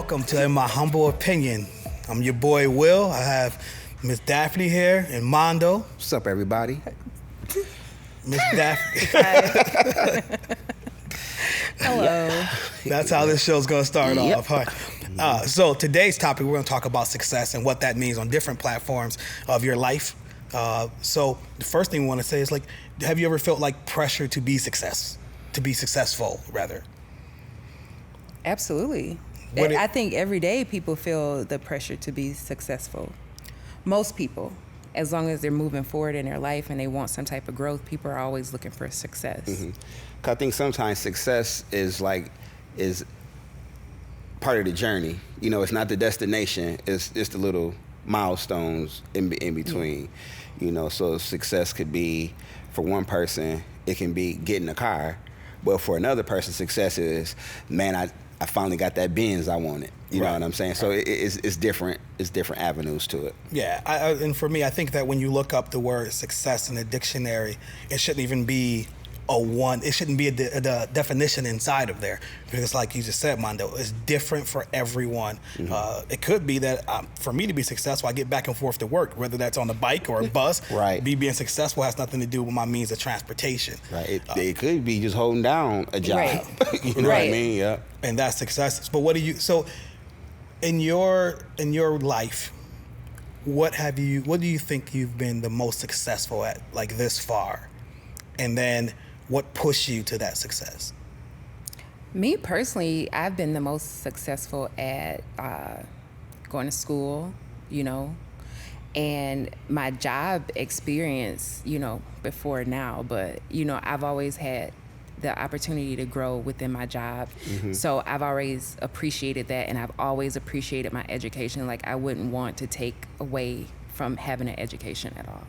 welcome to In My Humble Opinion. I'm your boy Will. I have Miss Daphne here and Mondo. What's up, everybody? Miss Daphne. Hello. That's how this show's going to start off. All right. So today's topic, we're going to talk about success and what that means on different platforms of your life. So the first thing we want to say is, like, have you ever felt like pressure to be successful, rather? Absolutely. I think every day people feel the pressure to be successful. Most people, as long as they're moving forward in their life and they want some type of growth, people are always looking for success. Mm-hmm. 'Cause I think sometimes success is part of the journey. You know, it's not the destination. It's the little milestones in between. You know, so success could be, for one person, it can be getting a car, but for another person, success is, man, I finally got that Benz I wanted. You know what I'm saying? So it's different. It's different avenues to it. Yeah, and for me, I think that when you look up the word success in the dictionary, it shouldn't even be it shouldn't be the definition inside of there, because like you just said, Mondo, it's different for everyone. Mm-hmm. It could be that for me to be successful, I get back and forth to work, whether that's on the bike or a bus. Right. Me being successful has nothing to do with my means of transportation. Right. It could be just holding down a job. Right. You know what I mean? Yeah. And that's success. But so in your life, what do you think you've been the most successful at, like, this far? And then what pushed you to that success? Me personally, I've been the most successful at going to school, and my job experience, before now. But, I've always had the opportunity to grow within my job. Mm-hmm. So I've always appreciated that, and I've always appreciated my education. Like, I wouldn't want to take away from having an education at all.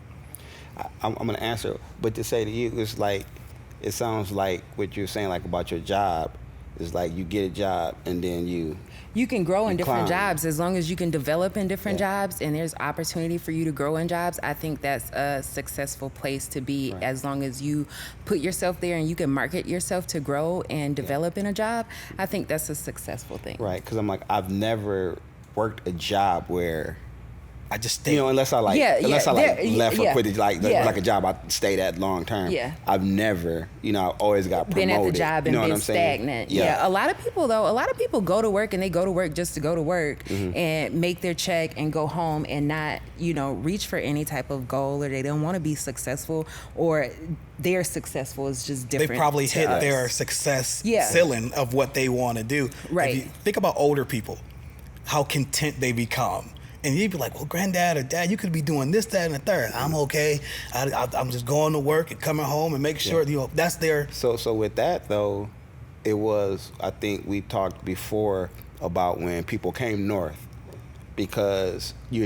I'm going to answer, but to say to you, it's like, it sounds like what you're saying, like, about your job, is like you get a job and then you can grow in different jobs. As long as you can develop in different jobs and there's opportunity for you to grow in jobs, I think that's a successful place to be. Right. As long as you put yourself there and you can market yourself to grow and develop in a job, I think that's a successful thing. Right, because I'm like, I've never worked a job where I just stayed. Unless I left or quit it, like a job I stayed at long term. Yeah. I've never, I always got promoted. Been at the job and been stagnant. Yeah. A lot of people go to work and they go to work just to go to work and make their check and go home and not, reach for any type of goal, or they don't want to be successful, or their successful is just different. They probably hit their success ceiling of what they want to do. Right. If you think about older people, how content they become. And you'd be like, well, granddad or dad, you could be doing this, that, and the third. I'm okay. I'm just going to work and coming home and making sure, that's their... So with that, though, it was, I think we talked before about when people came north, because, you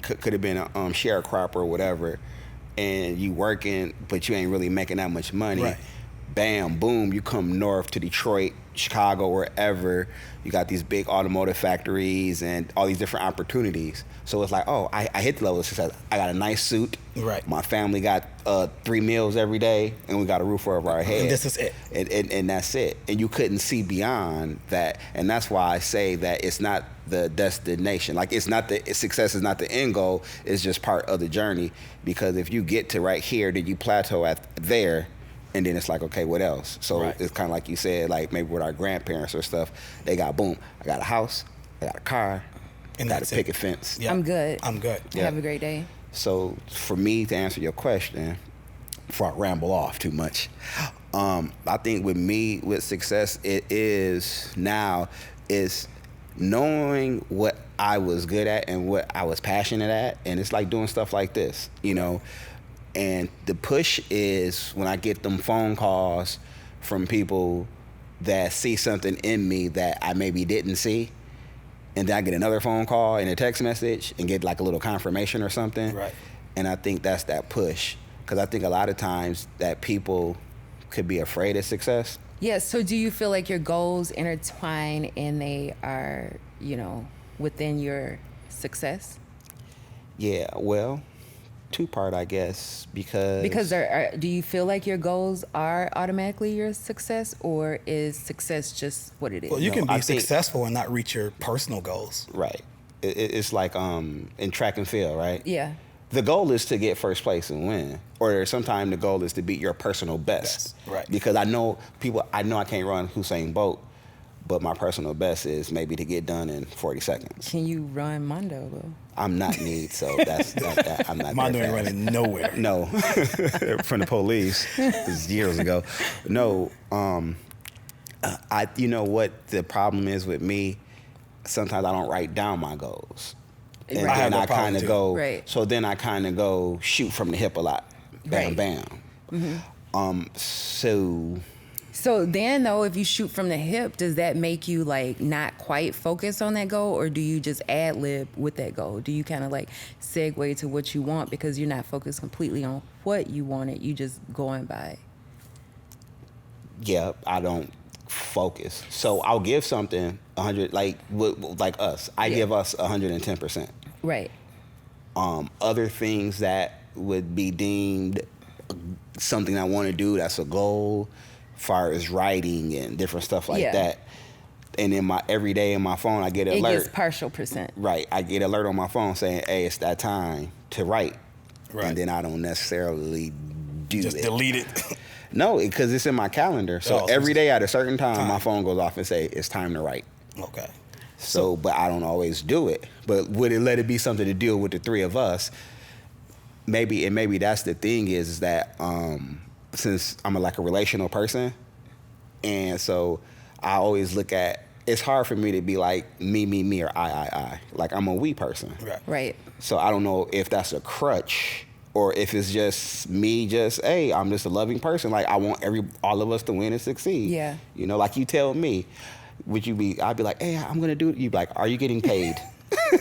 could have been a sharecropper or whatever, and you working, but you ain't really making that much money. Right. Bam, boom, you come north to Detroit, Chicago, wherever. You got these big automotive factories and all these different opportunities. So it's like, oh, I hit the level of success. I got a nice suit. Right. My family got 3 meals every day, and we got a roof over our head. And this is it. And that's it. And you couldn't see beyond that. And that's why I say that it's not the destination. Like, success is not the end goal. It's just part of the journey. Because if you get to right here, then you plateau at there. And then it's like, okay, what else? So it's kind of like you said, like maybe with our grandparents or stuff, they got, boom, I got a house, I got a car, and got a picket fence. Yeah. I'm good. Yeah. Have a great day. So for me, to answer your question, before I ramble off too much, I think with success, it is knowing what I was good at and what I was passionate at. And it's like doing stuff like this, And the push is when I get them phone calls from people that see something in me that I maybe didn't see, and then I get another phone call and a text message and get like a little confirmation or something. Right. And I think that's that push, because I think a lot of times that people could be afraid of success. Yeah, so do you feel like your goals intertwine and they are, within your success? Yeah, well, two-part, I guess, because do you feel like your goals are automatically your success, or is success just what it is? Well, you can be I think- successful and not reach your personal goals. right. It's like in track and field, right? Yeah. The goal is to get first place and win, or sometimes the goal is to beat your personal best. Right. Because I know I can't run Usain Bolt, but my personal best is maybe to get done in 40 seconds. Can you run Mondo though? I'm not need, so I'm not. Mondo there ain't for that. running nowhere. No, from the police. This is years ago. No, you know what the problem is with me? Sometimes I don't write down my goals, and Right. I have then I that problem kind of too. go. Right. So then I kind of go shoot from the hip a lot. Bam, Right. bam. So then, though, if you shoot from the hip, does that make you like not quite focus on that goal, or do you just ad lib with that goal? Do you kind of like segue to what you want because you're not focused completely on what you wanted? You just going by it? Yeah, I don't focus. So I'll give something 100, like us. I Yeah. give us 110%. Right. Other things that would be deemed something I want to do, that's a goal, far as writing and different stuff like Yeah. that. And in my every day in my phone, I get an It alert. gets partial percent. Right, I get alert on my phone saying, "Hey, it's that time to write." Right. And then I don't necessarily do Just it. delete it. No, because it's in my calendar. So Oh, so every it's- day at a certain time, Time. my phone goes off and say, "It's time to write." Okay. So, but I don't always do it. But would it let it be something to deal with the three of us? Maybe that's the thing is that since I'm like a relational person, and so I always look at. It's hard for me to be like me or I. Like I'm a we person. Right. Right. So I don't know if that's a crutch or if it's just me. Hey, I'm just a loving person. Like I want all of us to win and succeed. Yeah. You know, like you tell me. I'd be like, hey, I'm gonna do it. You'd be like, are you getting paid?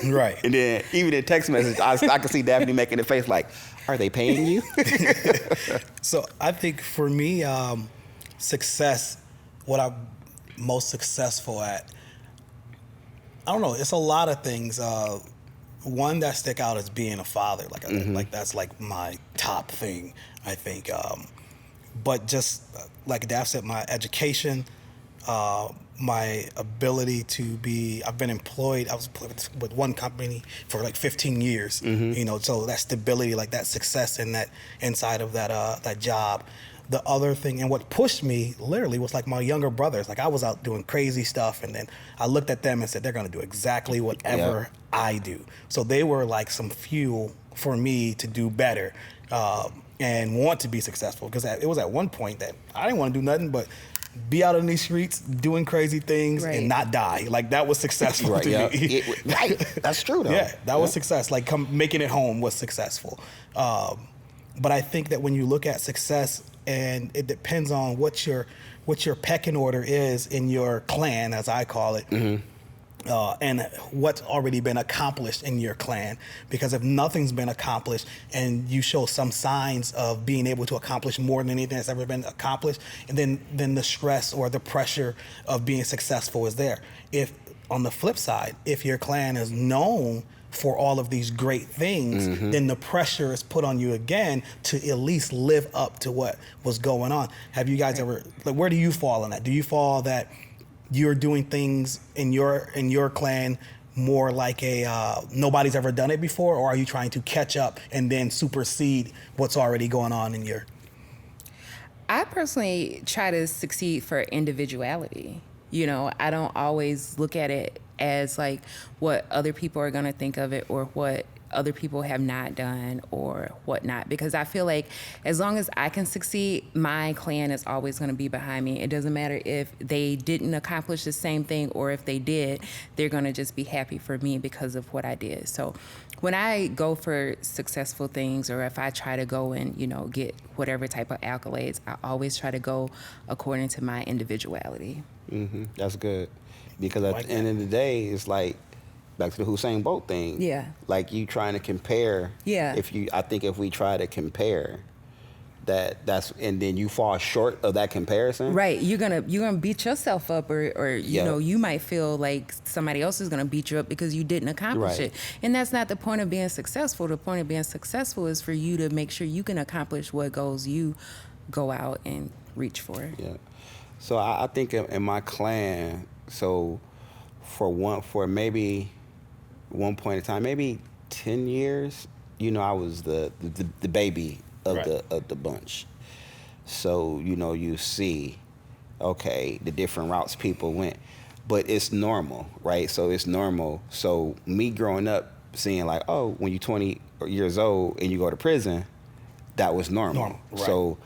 Right. And then even in text message, I can see Daphne making a face like, are they paying you? So I think for me, success, what I'm most successful at, I don't know, it's a lot of things. One that stick out is being a father. Like that's like my top thing, I think. But just like Daph said, my education, my ability to be, I've been employed, I was employed with one company for like 15 years, you know, so that stability, like that success in that, inside of that job. The other thing, and what pushed me literally was like my younger brothers. Like I was out doing crazy stuff, and then I looked at them and said, they're gonna do exactly whatever I do. So they were like some fuel for me to do better and want to be successful. Because it was at one point that I didn't want to do nothing but be out in these streets doing crazy things Right. and not die. Like that was successful Right, to yeah. me. Right. That's true though. Yeah, that was success. Like making it home was successful. But I think that when you look at success, and it depends on what your pecking order is in your clan, as I call it, and what's already been accomplished in your clan. Because if nothing's been accomplished and you show some signs of being able to accomplish more than anything that's ever been accomplished, and then the stress or the pressure of being successful is there. If on the flip side, if your clan is known for all of these great things, then the pressure is put on you again to at least live up to what was going on. Have you guys ever, like, where do you fall in that? Do you fall that you're doing things in your clan more like nobody's ever done it before, or are you trying to catch up and then supersede what's already going on in your? I personally try to succeed for individuality. You know, I don't always look at it as like what other people are going to think of it or what other people have not done or whatnot, because I feel like as long as I can succeed, my clan is always going to be behind me. It doesn't matter if they didn't accomplish the same thing, or if they did, they're going to just be happy for me because of what I did. So when I go for successful things, or if I try to go and, you know, get whatever type of accolades, I always try to go according to my individuality. That's good. Because at the end of the day, it's like, back to the Usain Bolt thing. Yeah. Like you trying to compare. Yeah. I think if we try to compare, that's and then you fall short of that comparison. Right. You're gonna beat yourself up, or you know, you might feel like somebody else is gonna beat you up because you didn't accomplish it. And that's not the point of being successful. The point of being successful is for you to make sure you can accomplish what goals you go out and reach for. Yeah. So I think in my clan, so for maybe one point in time, maybe 10 years, you know, I was the baby of the bunch. So, you know, you see, okay, the different routes people went, but it's normal, right? So it's normal. So me growing up seeing like, oh, when you're 20 years old and you go to prison, that was normal. Right. So,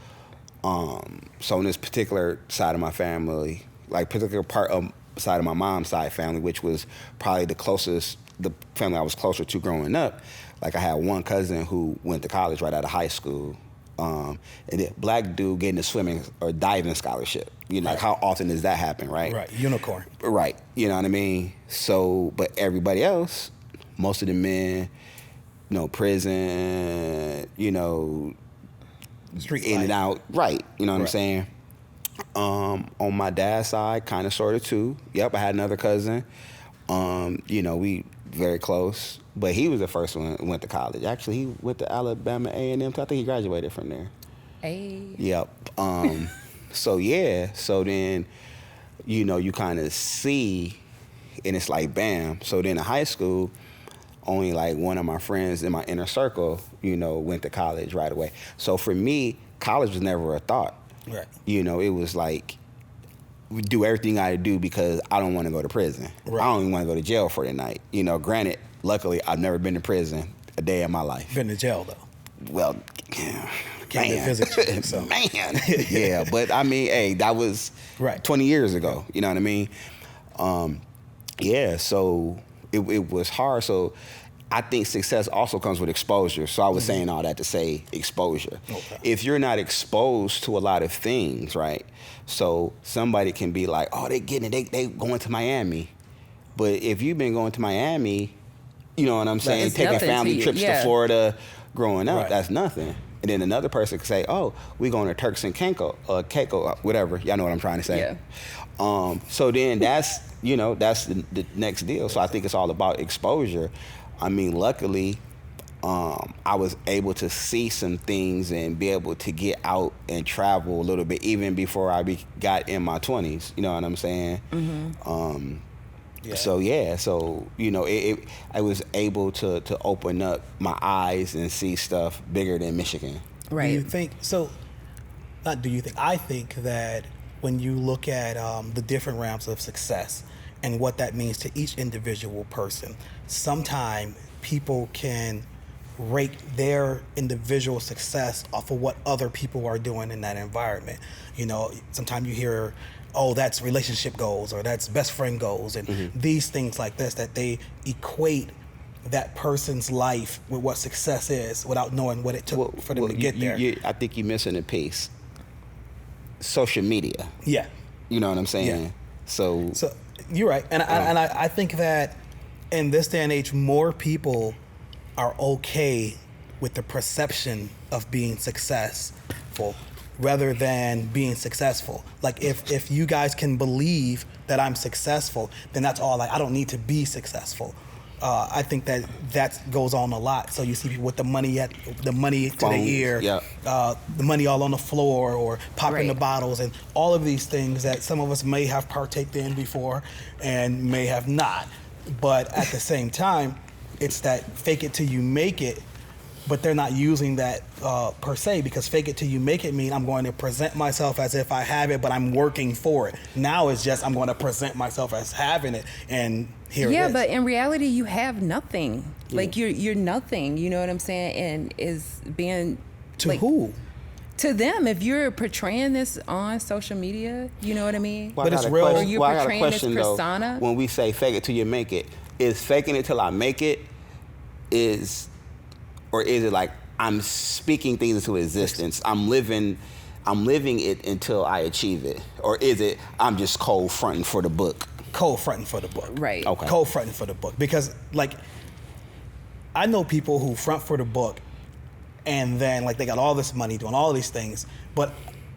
so in this particular side of my family, like particular part of side of my mom's side family, which was probably the family I was closer to growing up. Like I had one cousin who went to college right out of high school. And then black dude getting a swimming or diving scholarship. You know, like how often does that happen, right? Right, unicorn. Right, you know what I mean? So, but everybody else, most of the men, you know, prison, you know, Street in life. and out, right, you know what I'm saying? On my dad's side, kind of sort of too. Yep, I had another cousin. You know, we very close. But he was the first one who went to college. Actually, he went to Alabama A&M. I think he graduated from there. Hey. Yep. So then, you know, you kind of see, and it's like, bam. So then in high school, only like one of my friends in my inner circle, you know, went to college right away. So for me, college was never a thought. Right. You know, it was like, we do everything I do because I don't want to go to prison. Right. I don't even want to go to jail for the night. You know, granted, luckily, I've never been to prison a day in my life. Been to jail though. Well, Can't man, visit you, so. man, yeah. But I mean, hey, that was 20 years ago. You know what I mean? Yeah. So it was hard. So I think success also comes with exposure. So I was saying all that to say exposure. Okay. If you're not exposed to a lot of things, right? So somebody can be like, oh, they getting it, they going to Miami. But if you've been going to Miami, you know what I'm saying, It's taking nothing to family you. trips to Yeah. Florida growing up, Right. that's nothing. And then another person could say, oh, we going to Turks and Caicos, whatever. Y'all know what I'm trying to say. Yeah. So then that's, you know, that's the next deal. So I think it's all about exposure. I mean, luckily, I was able to see some things and be able to get out and travel a little bit even before I got in my 20s. You know what I'm saying? Mm-hmm. Yeah. So you know, I was able to open up my eyes and see stuff bigger than Michigan. Right. Do you think so? Not do you think? I think that when you look at the different realms of success and what that means to each individual person, sometimes people can rate their individual success off of what other people are doing in that environment. You know, sometimes you hear, oh, that's relationship goals or that's best friend goals and these things like this, that they equate that person's life with what success is without knowing what it took for them to get there. I think you're missing a piece. Social media. Yeah. You know what I'm saying? Yeah. So you're right. And I think that in this day and age, more people are okay with the perception of being successful rather than being successful. Like if you guys can believe that I'm successful, then that's all. Like I don't need to be successful. I think that goes on a lot. So you see people with the money to Phones, their ear, the money all on the floor, or popping the bottles, and all of these things that some of us may have partaked in before and may have not. But at the same time, it's that fake it till you make it. But they're not using that per se, because fake it till you make it mean I'm going to present myself as if I have it, but I'm working for it. Now it's just I'm going to present myself as having it, and here it is. Yeah, but in reality, you have nothing. Yeah. Like you're nothing. You know what I'm saying? And is being to like, who? To them, if you're portraying this on social media, you know what I mean? But it's real. Or you're portraying this persona. When we say fake it till you make it, is faking it till I make it or is it like I'm speaking things into existence? I'm living it until I achieve it, or is it I'm just cold fronting for the book? Cold fronting for the book, right? Okay. Cold fronting for the book, because like I know people who front for the book and then like they got all this money doing all these things, but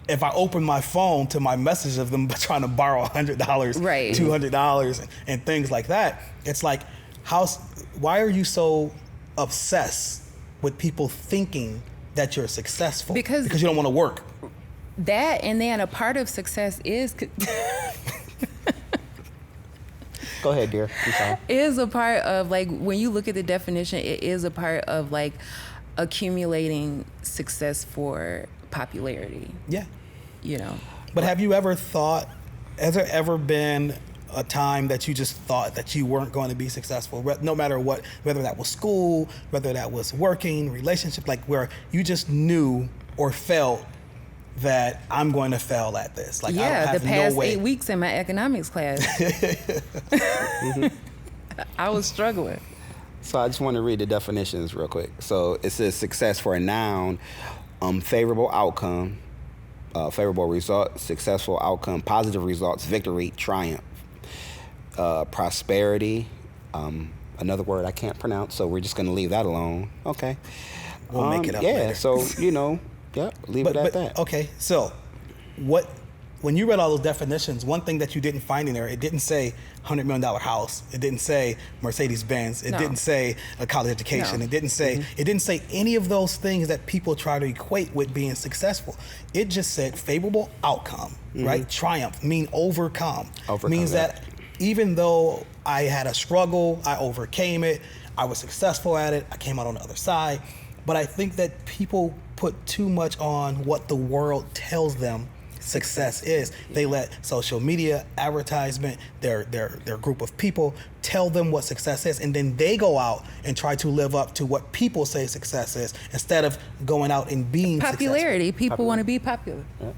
if I open my phone to my message of them trying to borrow $100, right. $200, and things like that, it's like, why are you so obsessed with people thinking that you're successful? Because you don't want to work. That, and then a part of success is Go ahead, dear. I'm sorry. Is a part of, like, when you look at the definition, it is a part of like accumulating success for popularity. Yeah. You know. But have you ever thought, has there ever been a time that you just thought that you weren't going to be successful, no matter what, whether that was school, whether that was working, relationship, like where you just knew or felt that I'm going to fail at this? Like, yeah, I don't have the past no way. 8 weeks in my economics class, I was struggling. So I just want to read the definitions real quick. So it says success for a noun, favorable outcome, favorable result, successful outcome, positive results, victory, triumph, prosperity, another word I can't pronounce, so we're just going to leave that alone. Okay. We'll make it up yeah, later. so, leave it at that. Okay, so when you read all those definitions, one thing that you didn't find in there, it didn't say $100 million house. It didn't say Mercedes-Benz. It didn't say a college education. No. It didn't say any of those things that people try to equate with being successful. It just said favorable outcome, right? Triumph, overcome. Means that even though I had a struggle, I overcame it, I was successful at it, I came out on the other side. But I think that people put too much on what the world tells them success is. They let social media, advertisement, their group of people tell them what success is, and then they go out and try to live up to what people say success is instead of going out and being popularity. Successful. People want to be popular. Yeah.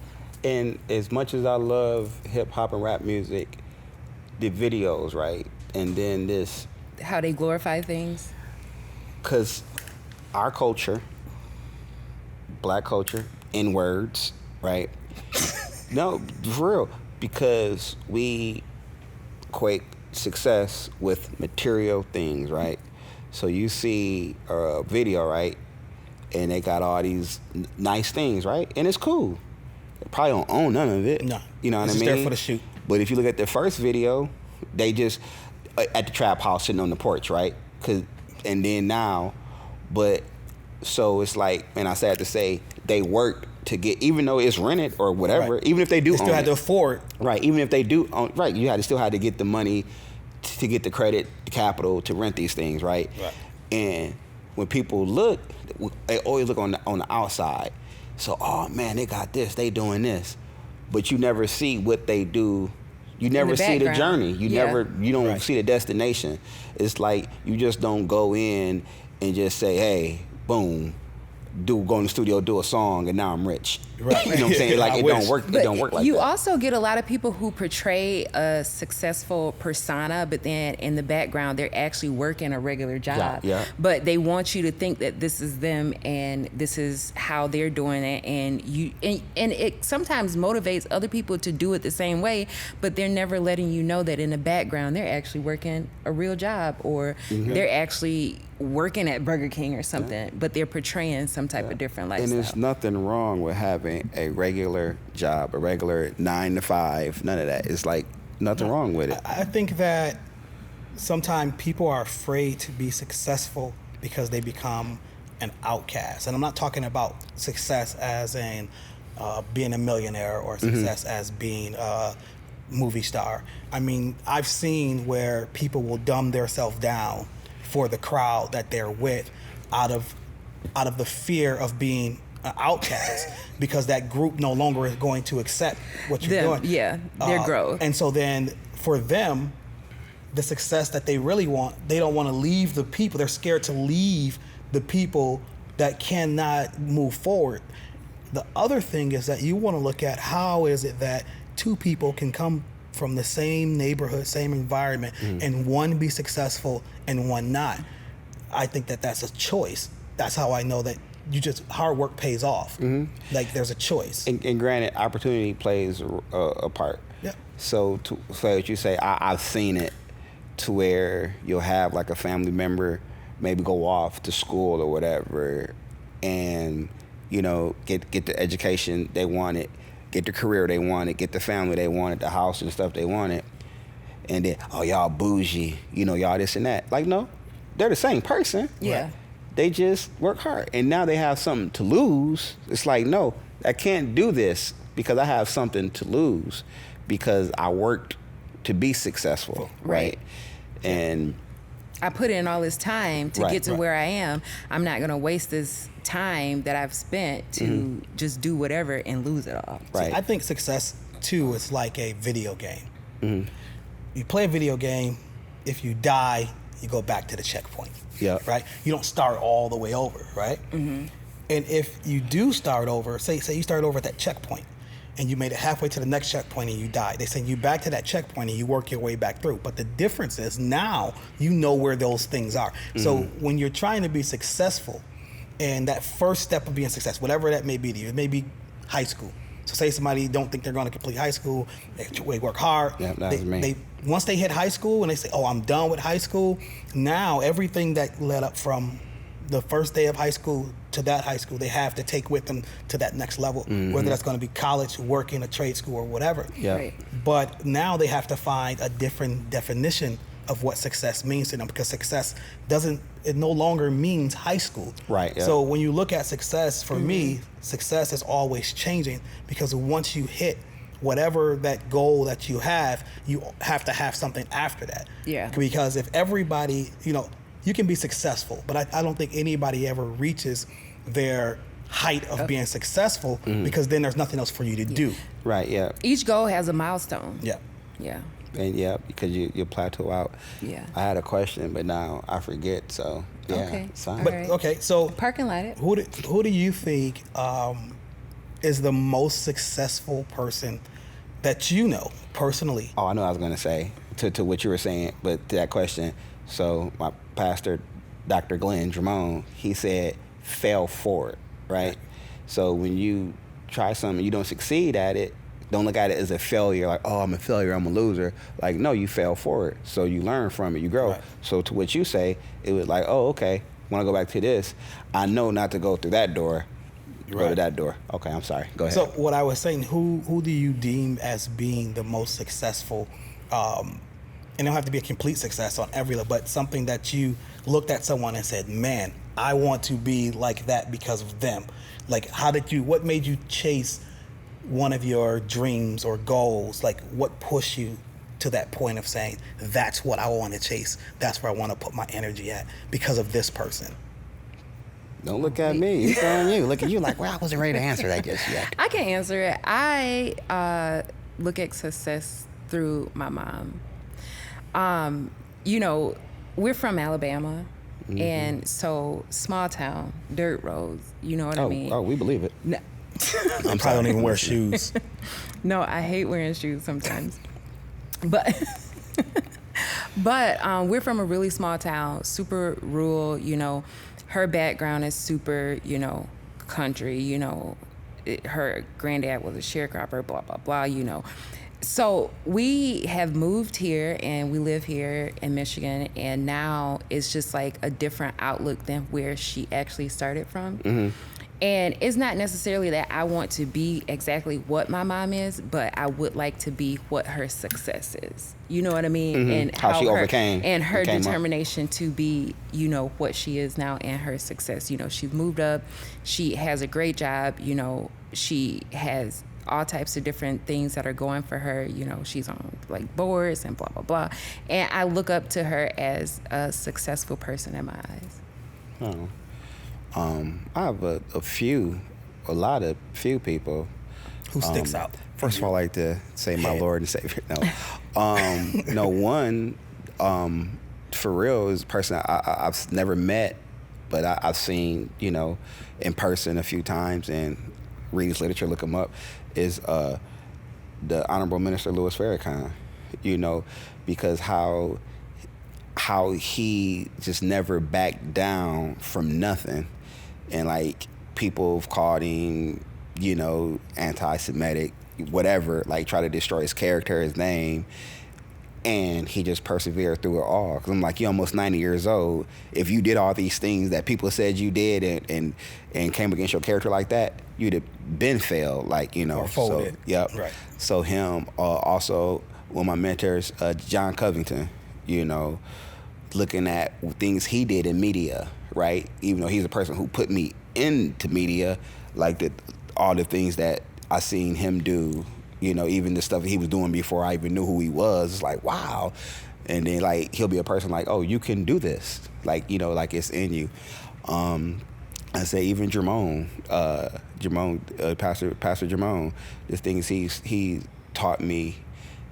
And as much as I love hip hop and rap music, the videos, right? And then this, how they glorify things. because our culture, black culture, N-words, right? No, for real, because we equate success with material things, right? So you see a video, right? And they got all these nice things, right? And it's cool. They probably don't own none of it. No. You know what I mean? It's there for the shoot. But if you look at the first video, they just at the trap house sitting on the porch, right? And then now, but so it's like, and I sad to say, they worked to get, even though it's rented or whatever, Right. even if they do They still own had to afford. Right, even if they do own, right, still had to get the money to get the credit, the capital to rent these things, right? Right. And when people look, they always look on the outside. So, oh man, they got this, they doing this. But you never see what they do. You never see the background. journey. You don't Right. see the destination. It's like you just don't go in and just say, hey, boom, go in the studio, do a song, and now I'm rich. Right. You know what I'm saying? Like I it wish. don't work. But It don't work like you that. also get a lot of people who portray a successful persona, but then in the background they're actually working a regular job. Yeah. But they want you to think that this is them and this is how they're doing it, and it sometimes motivates other people to do it the same way, but they're never letting you know that in the background they're actually working a real job, or they're actually working at Burger King or something, but they're portraying some type of different lifestyle. And there's nothing wrong with having a regular job, a regular 9 to 5. None of that. It's like nothing wrong with it. I think that sometimes people are afraid to be successful because they become an outcast. And I'm not talking about success as in being a millionaire or success as being a movie star. I mean, I've seen where people will dumb themselves down for the crowd that they're with out of the fear of being an outcast because that group no longer is going to accept what you're doing. Yeah, their growth. And so then for them, the success that they really want, they don't want to leave the people. They're scared to leave the people that cannot move forward. The other thing is that you want to look at how is it that two people can come from the same neighborhood, same environment, and one be successful and one not. I think that that's a choice. That's how I know that hard work pays off. Like there's a choice. And granted, opportunity plays a part. Yeah. So what you say, I've seen it to where you'll have like a family member maybe go off to school or whatever, and, you know, get the education they wanted, get the career they wanted, get the family they wanted, the house and stuff they wanted. And then, oh, y'all bougie, you know, y'all this and that. Like, no, they're the same person. Yeah. Right? They just work hard. And now they have something to lose. It's like, no, I can't do this because I have something to lose because I worked to be successful, right? And I put in all this time to get to where I am. I'm not going to waste this time that I've spent to just do whatever and lose it all. Right. See, I think success, too, is like a video game. You play a video game, if you die, you go back to the checkpoint. Yeah. Right? You don't start all the way over, right? And if you do start over, say you start over at that checkpoint, and you made it halfway to the next checkpoint and you died. They send you back to that checkpoint and you work your way back through. But the difference is now you know where those things are. So when you're trying to be successful, and that first step of being successful, whatever that may be to you, it may be high school. So say somebody don't think they're going to complete high school, they work hard. Yeah, that's me. Once they hit high school and they say, oh, I'm done with high school, now everything that led up from the first day of high school to that high school, they have to take with them to that next level, whether that's going to be college, working, a trade school, or whatever. Yeah. Right. But now they have to find a different definition of what success means to them, because success it no longer means high school. Right. Yeah. So when you look at success, for me, success is always changing, because once you hit whatever that goal that you have to have something after that. Yeah. Because if everybody, you can be successful, but I don't think anybody ever reaches their height of being successful, because then there's nothing else for you to do. Right, yeah. Each goal has a milestone. Yeah. Yeah. And yeah, because you plateau out. Yeah. I had a question, but now I forget. So yeah, Okay. it's fine. But Right. okay, so Parking lot it. who do you think is the most successful person that you know personally? Oh, I know what I was gonna say to what you were saying, but to that question. So my pastor, Dr. Glenn Dramone, he said, fail forward, right? So when you try something, you don't succeed at it, don't look at it as a failure, like, oh, I'm a failure, I'm a loser. Like, no, you fail forward. So you learn from it, you grow. Right. So to what you say, it was like, oh, okay, when I go back to this, I know not to go through that door, go to Right. that door. Okay, I'm sorry, go ahead. So what I was saying, who do you deem as being the most successful? And it don't have to be a complete success on every level, but something that you looked at someone and said, man, I want to be like that because of them. Like, what made you chase one of your dreams or goals? Like, what pushed you to that point of saying, that's what I want to chase, that's where I want to put my energy at because of this person? Don't look at me, it's on you. Look at you like, well, I wasn't ready to answer that just yet. I can answer it. I look at success through my mom. We're from Alabama, and so small town, dirt roads. You know what I mean? Oh, we believe it. No, I probably don't even wear shoes. no, I hate wearing shoes sometimes. But we're from a really small town, super rural. Her background is super, country. Her granddad was a sharecropper. Blah blah blah. So we have moved here and we live here in Michigan, and now it's just like a different outlook than where she actually started from. And it's not necessarily that I want to be exactly what my mom is, but I would like to be what her success is. You know what I mean? And How she overcame and her came up. determination to be, what she is now, and her success. She's moved up. She has a great job. She has all types of different things that are going for her. She's on like boards and blah, blah, blah. And I look up to her as a successful person in my eyes. Oh. I have a few people. Who sticks out? First of all, I like to say my Lord and Savior. No, one, for real, is a person I've never met, but I've seen, in person a few times and read his literature, look him up, is the Honorable Minister Louis Farrakhan, because how he just never backed down from nothing. And like people have called him, anti-Semitic, whatever, like try to destroy his character, his name. And he just persevered through it all. Because I'm like, you're almost 90 years old. If you did all these things that people said you did and came against your character like that, you'd have been failed. Like, you know. Or folded. So, yep. Right. So him, also one of my mentors, John Covington, you know, looking at things he did in media, right? Even though he's a person who put me into media, like all the things that I seen him do, you know, even the stuff he was doing before I even knew who he was. It's like, wow. And then, like, he'll be a person like, oh, you can do this. Like, you know, like it's in you. I say even Jermone, Pastor Jermone, the things he taught me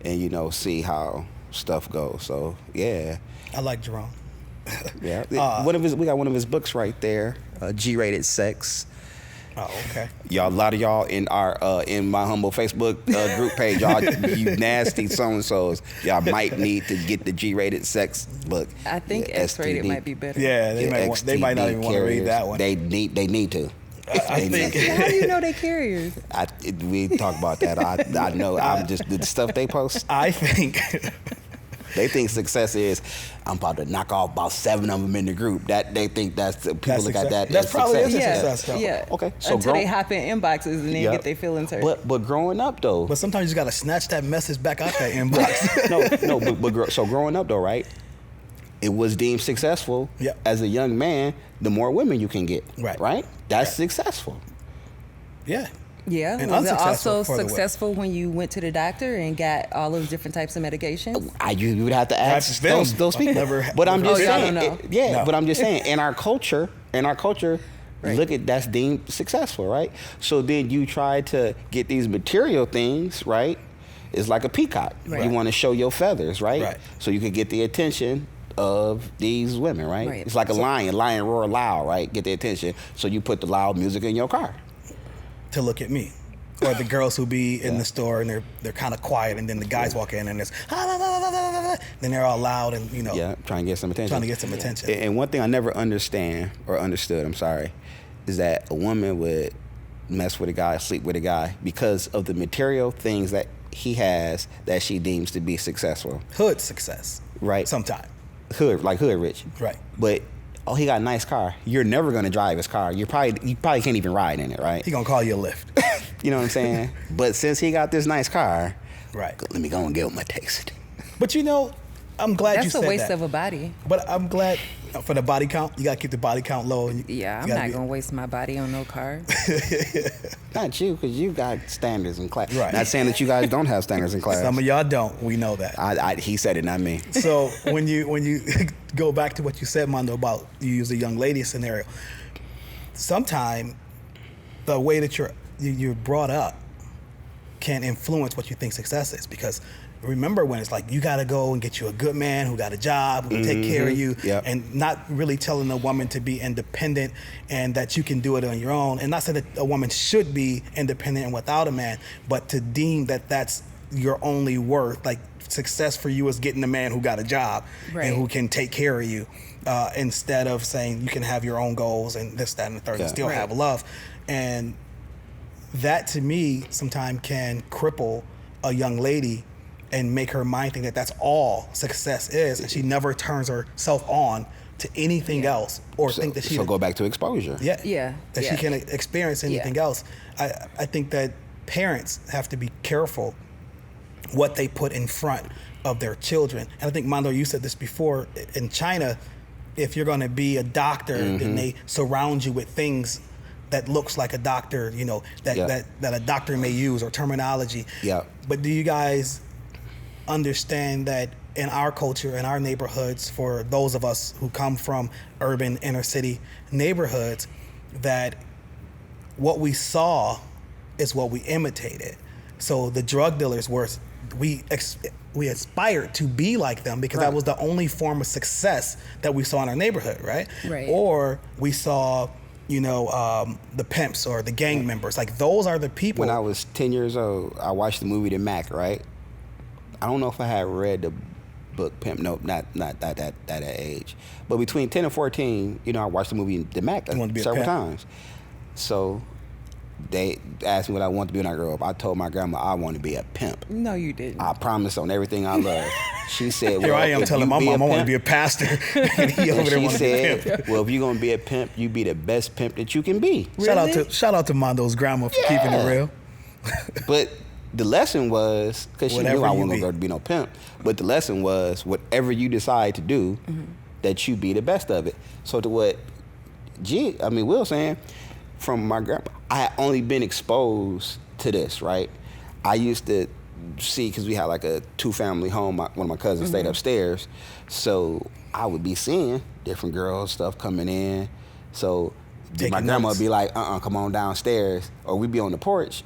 and, you know, see how stuff goes. So, yeah. I like Jerome. Yeah. We got one of his books right there, G-Rated Sex. Oh, okay. Y'all, a lot of y'all in our in my humble Facebook group page, y'all, you nasty so-and-sos, y'all might need to get the G-Rated Sex book. I think X-rated might be better. Yeah, they might not even want to read that one. They need to. I think. How do you know they carriers? We talk about that. I know. I'm just the stuff they post. I think. They think success is I'm about to knock off about 7 of them in the group. That they think people look success. at that. That's as probably success. is success. Though. Yeah. Okay. So until they hop in inboxes and then Yep. get their feelings hurt. But growing up though. But sometimes you got to snatch that message back out that inbox. So growing up though, right? It was deemed successful. Yep. As a young man, the more women you can get. Right. Right. That's Right. successful. Yeah. Yeah. And Was it unsuccessful also for the successful when you went to the doctor and got all those different types of medications? You would have to ask That's them. those people. Never- But I'm just Oh, y'all saying. don't No. know. But I'm just saying. In our culture, Right. look at that's deemed successful, right? So then you try to get these material things, right? It's like a peacock. Right. You want to show your feathers, right? Right. So you can get the attention of these women, right? Right. It's like a lion roar loud, right? Get the attention. So you put the loud music in your car. To look at me. Or the girls who be in the store and they're kind of quiet, and then the guys walk in and it's then they're all loud and Trying to get some attention. trying to get some attention. And one thing I never understood, is that a woman would mess with a guy, sleep with a guy because of the material things that he has that she deems to be successful. Hood success. Right. Sometime. Hood rich. Right. But he got a nice car. You're never gonna drive his car. You probably can't even ride in it, right? He gonna call you a lift. You know what I'm saying? But since he got this nice car, Right. let me go and give him a taste. But I'm glad you That's said a waste that. of a body. But I'm glad for the body count. You gotta keep the body count low. And Yeah, I'm you gotta not be- going to waste my body on no car. Not you, because you got standards in class. Right. Not saying that you guys don't have standards in class. Some of y'all don't. We know that. He said it, not me. So when you go back to what you said, Mondo, about you use a young lady scenario, sometime the way that you're brought up can influence what you think success is. Because remember when it's like you got to go and get you a good man who got a job, who can take care of you, Yep. and not really telling a woman to be independent and that you can do it on your own. And not say that a woman should be independent and without a man, but to deem that that's your only worth. Like success for you is getting a man who got a job Right. and who can take care of you, instead of saying you can have your own goals and this, that, and the third, and Yeah. still Right. have love. And that to me sometimes can cripple a young lady and make her mind think that that's all success is, and she never turns herself on to anything else or think that she So go back to exposure. yeah that she Yeah. can experience anything Yeah. else. I think that parents have to be careful what they put in front of their children. And I think, Mondo, you said this before, in China, if you're going to be a doctor, then they surround you with things that looks like a doctor, that a doctor may use, or terminology. Yeah. But do you guys understand that in our culture, in our neighborhoods, for those of us who come from urban inner city neighborhoods, that what we saw is what we imitated? So the drug dealers we aspired to be like them because that was the only form of success that we saw in our neighborhood, right? Right. Or we saw, the pimps or the gang members. Like those are the people. When I was 10 years old, I watched the movie The Mac, right? I don't know if I had read the book Pimp. No, not that age. But between 10 and 14, I watched the movie The Mac You wanted to be a several pimp? times. So they asked me what I want to be when I grow up. I told my grandma I want to be a pimp. No, you didn't. I promised on everything I love. She said, Here well, I am if telling you my be mom I want to pimp- be a pastor. And he over and there she want to be a pimp. said, well, if you're going to be a pimp, you be the best pimp that you can be. Really? Shout out to Mondo's grandma for keeping it real. But the lesson was, because she Whatever knew I you wasn't be. going to be no pimp, but the lesson was whatever you decide to do, that you be the best of it. So to what Will saying, from my grandpa, I had only been exposed to this, right? I used to see, because we had like a 2-family home, one of my cousins stayed upstairs, so I would be seeing different girls, stuff coming in. So Taking my grandma notes. would be like, come on downstairs, or we'd be on the porch.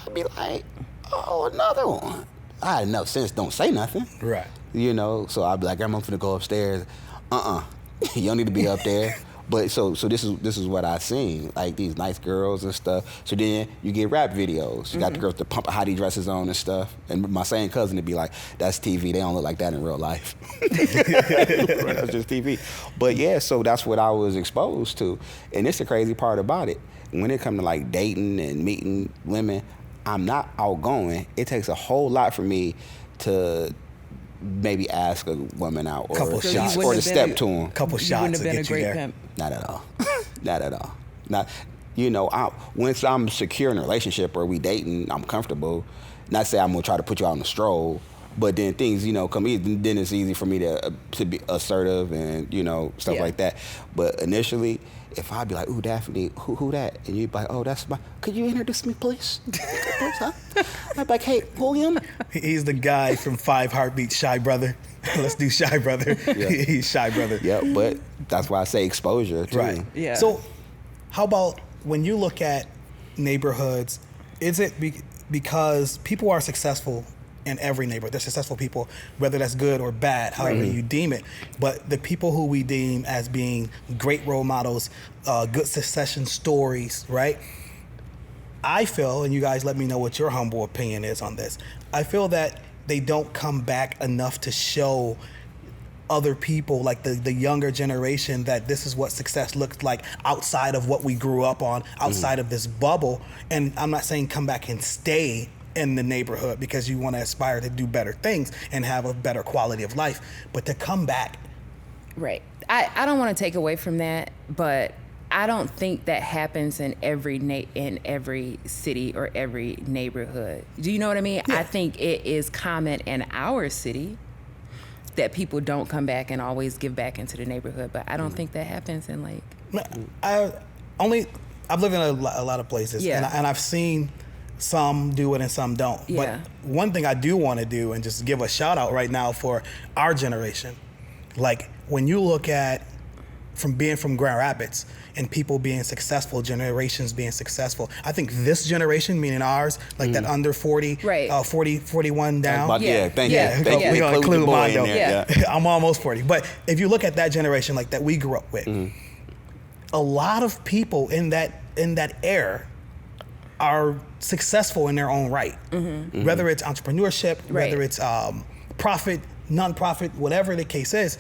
I'd be like, oh, another one. I had enough sense, don't say nothing. Right. You know, so I'd be like, I'm finna go upstairs. You don't need to be up there. But so this is what I seen, like these nice girls and stuff. So then you get rap videos. You got the girls to pump hottie dresses on and stuff. And my same cousin would be like, that's TV. They don't look like that in real life. That's just TV. But yeah, so that's what I was exposed to. And it's the crazy part about it. When it comes to like dating and meeting women, I'm not outgoing. It takes a whole lot for me to maybe ask a woman out or Couple shots. or to step to them. Couple You shots wouldn't to have been a get you great there. pimp. Not at all. Not at all. Not, once I'm secure in a relationship or we dating, I'm comfortable. Not say I'm gonna try to put you out on a stroll, but then things, come easy. Then it's easy for me to be assertive and stuff Yeah. like that. But initially, if I'd be like, "Ooh, Daphne, who that?" and you'd be like, "Oh, that's my. Could you introduce me, please?" Please, huh? I'd be like, "Hey, William." He's the guy from 5 Heartbeats, Shy Brother. Let's do Shy Brother. Yeah. He's Shy Brother. Yeah, but that's why I say exposure too. Right. Yeah. So, how about when you look at neighborhoods? Is it because people are successful in every neighborhood? They're successful people, whether that's good or bad, however you deem it. But the people who we deem as being great role models, good succession stories, right? I feel, and you guys let me know what your humble opinion is on this. I feel that they don't come back enough to show other people, like the younger generation, that this is what success looks like outside of what we grew up on, outside of this bubble. And I'm not saying come back and stay in the neighborhood because you want to aspire to do better things and have a better quality of life, but to come back. Right. I don't want to take away from that, but I don't think that happens in every city or every neighborhood. Do you know what I mean? Yeah. I think it is common in our city that people don't come back and always give back into the neighborhood, but I don't think that happens in like. I've lived in a lot of places, Yeah. and I've seen some do it and some don't. Yeah. But one thing I do want to do, and just give a shout out right now for our generation, like when you look at from being from Grand Rapids and people being successful, generations being successful, I think this generation, meaning ours, like that under 40, Right. 40, 41 down. But Yeah. thank Yeah. you. Thank you. We're gonna include the boy Mondo. in there. Yeah. I'm almost 40. But if you look at that generation like that we grew up with, a lot of people in that era are successful in their own right. Whether it's entrepreneurship, Right. whether it's profit, non-profit, whatever the case is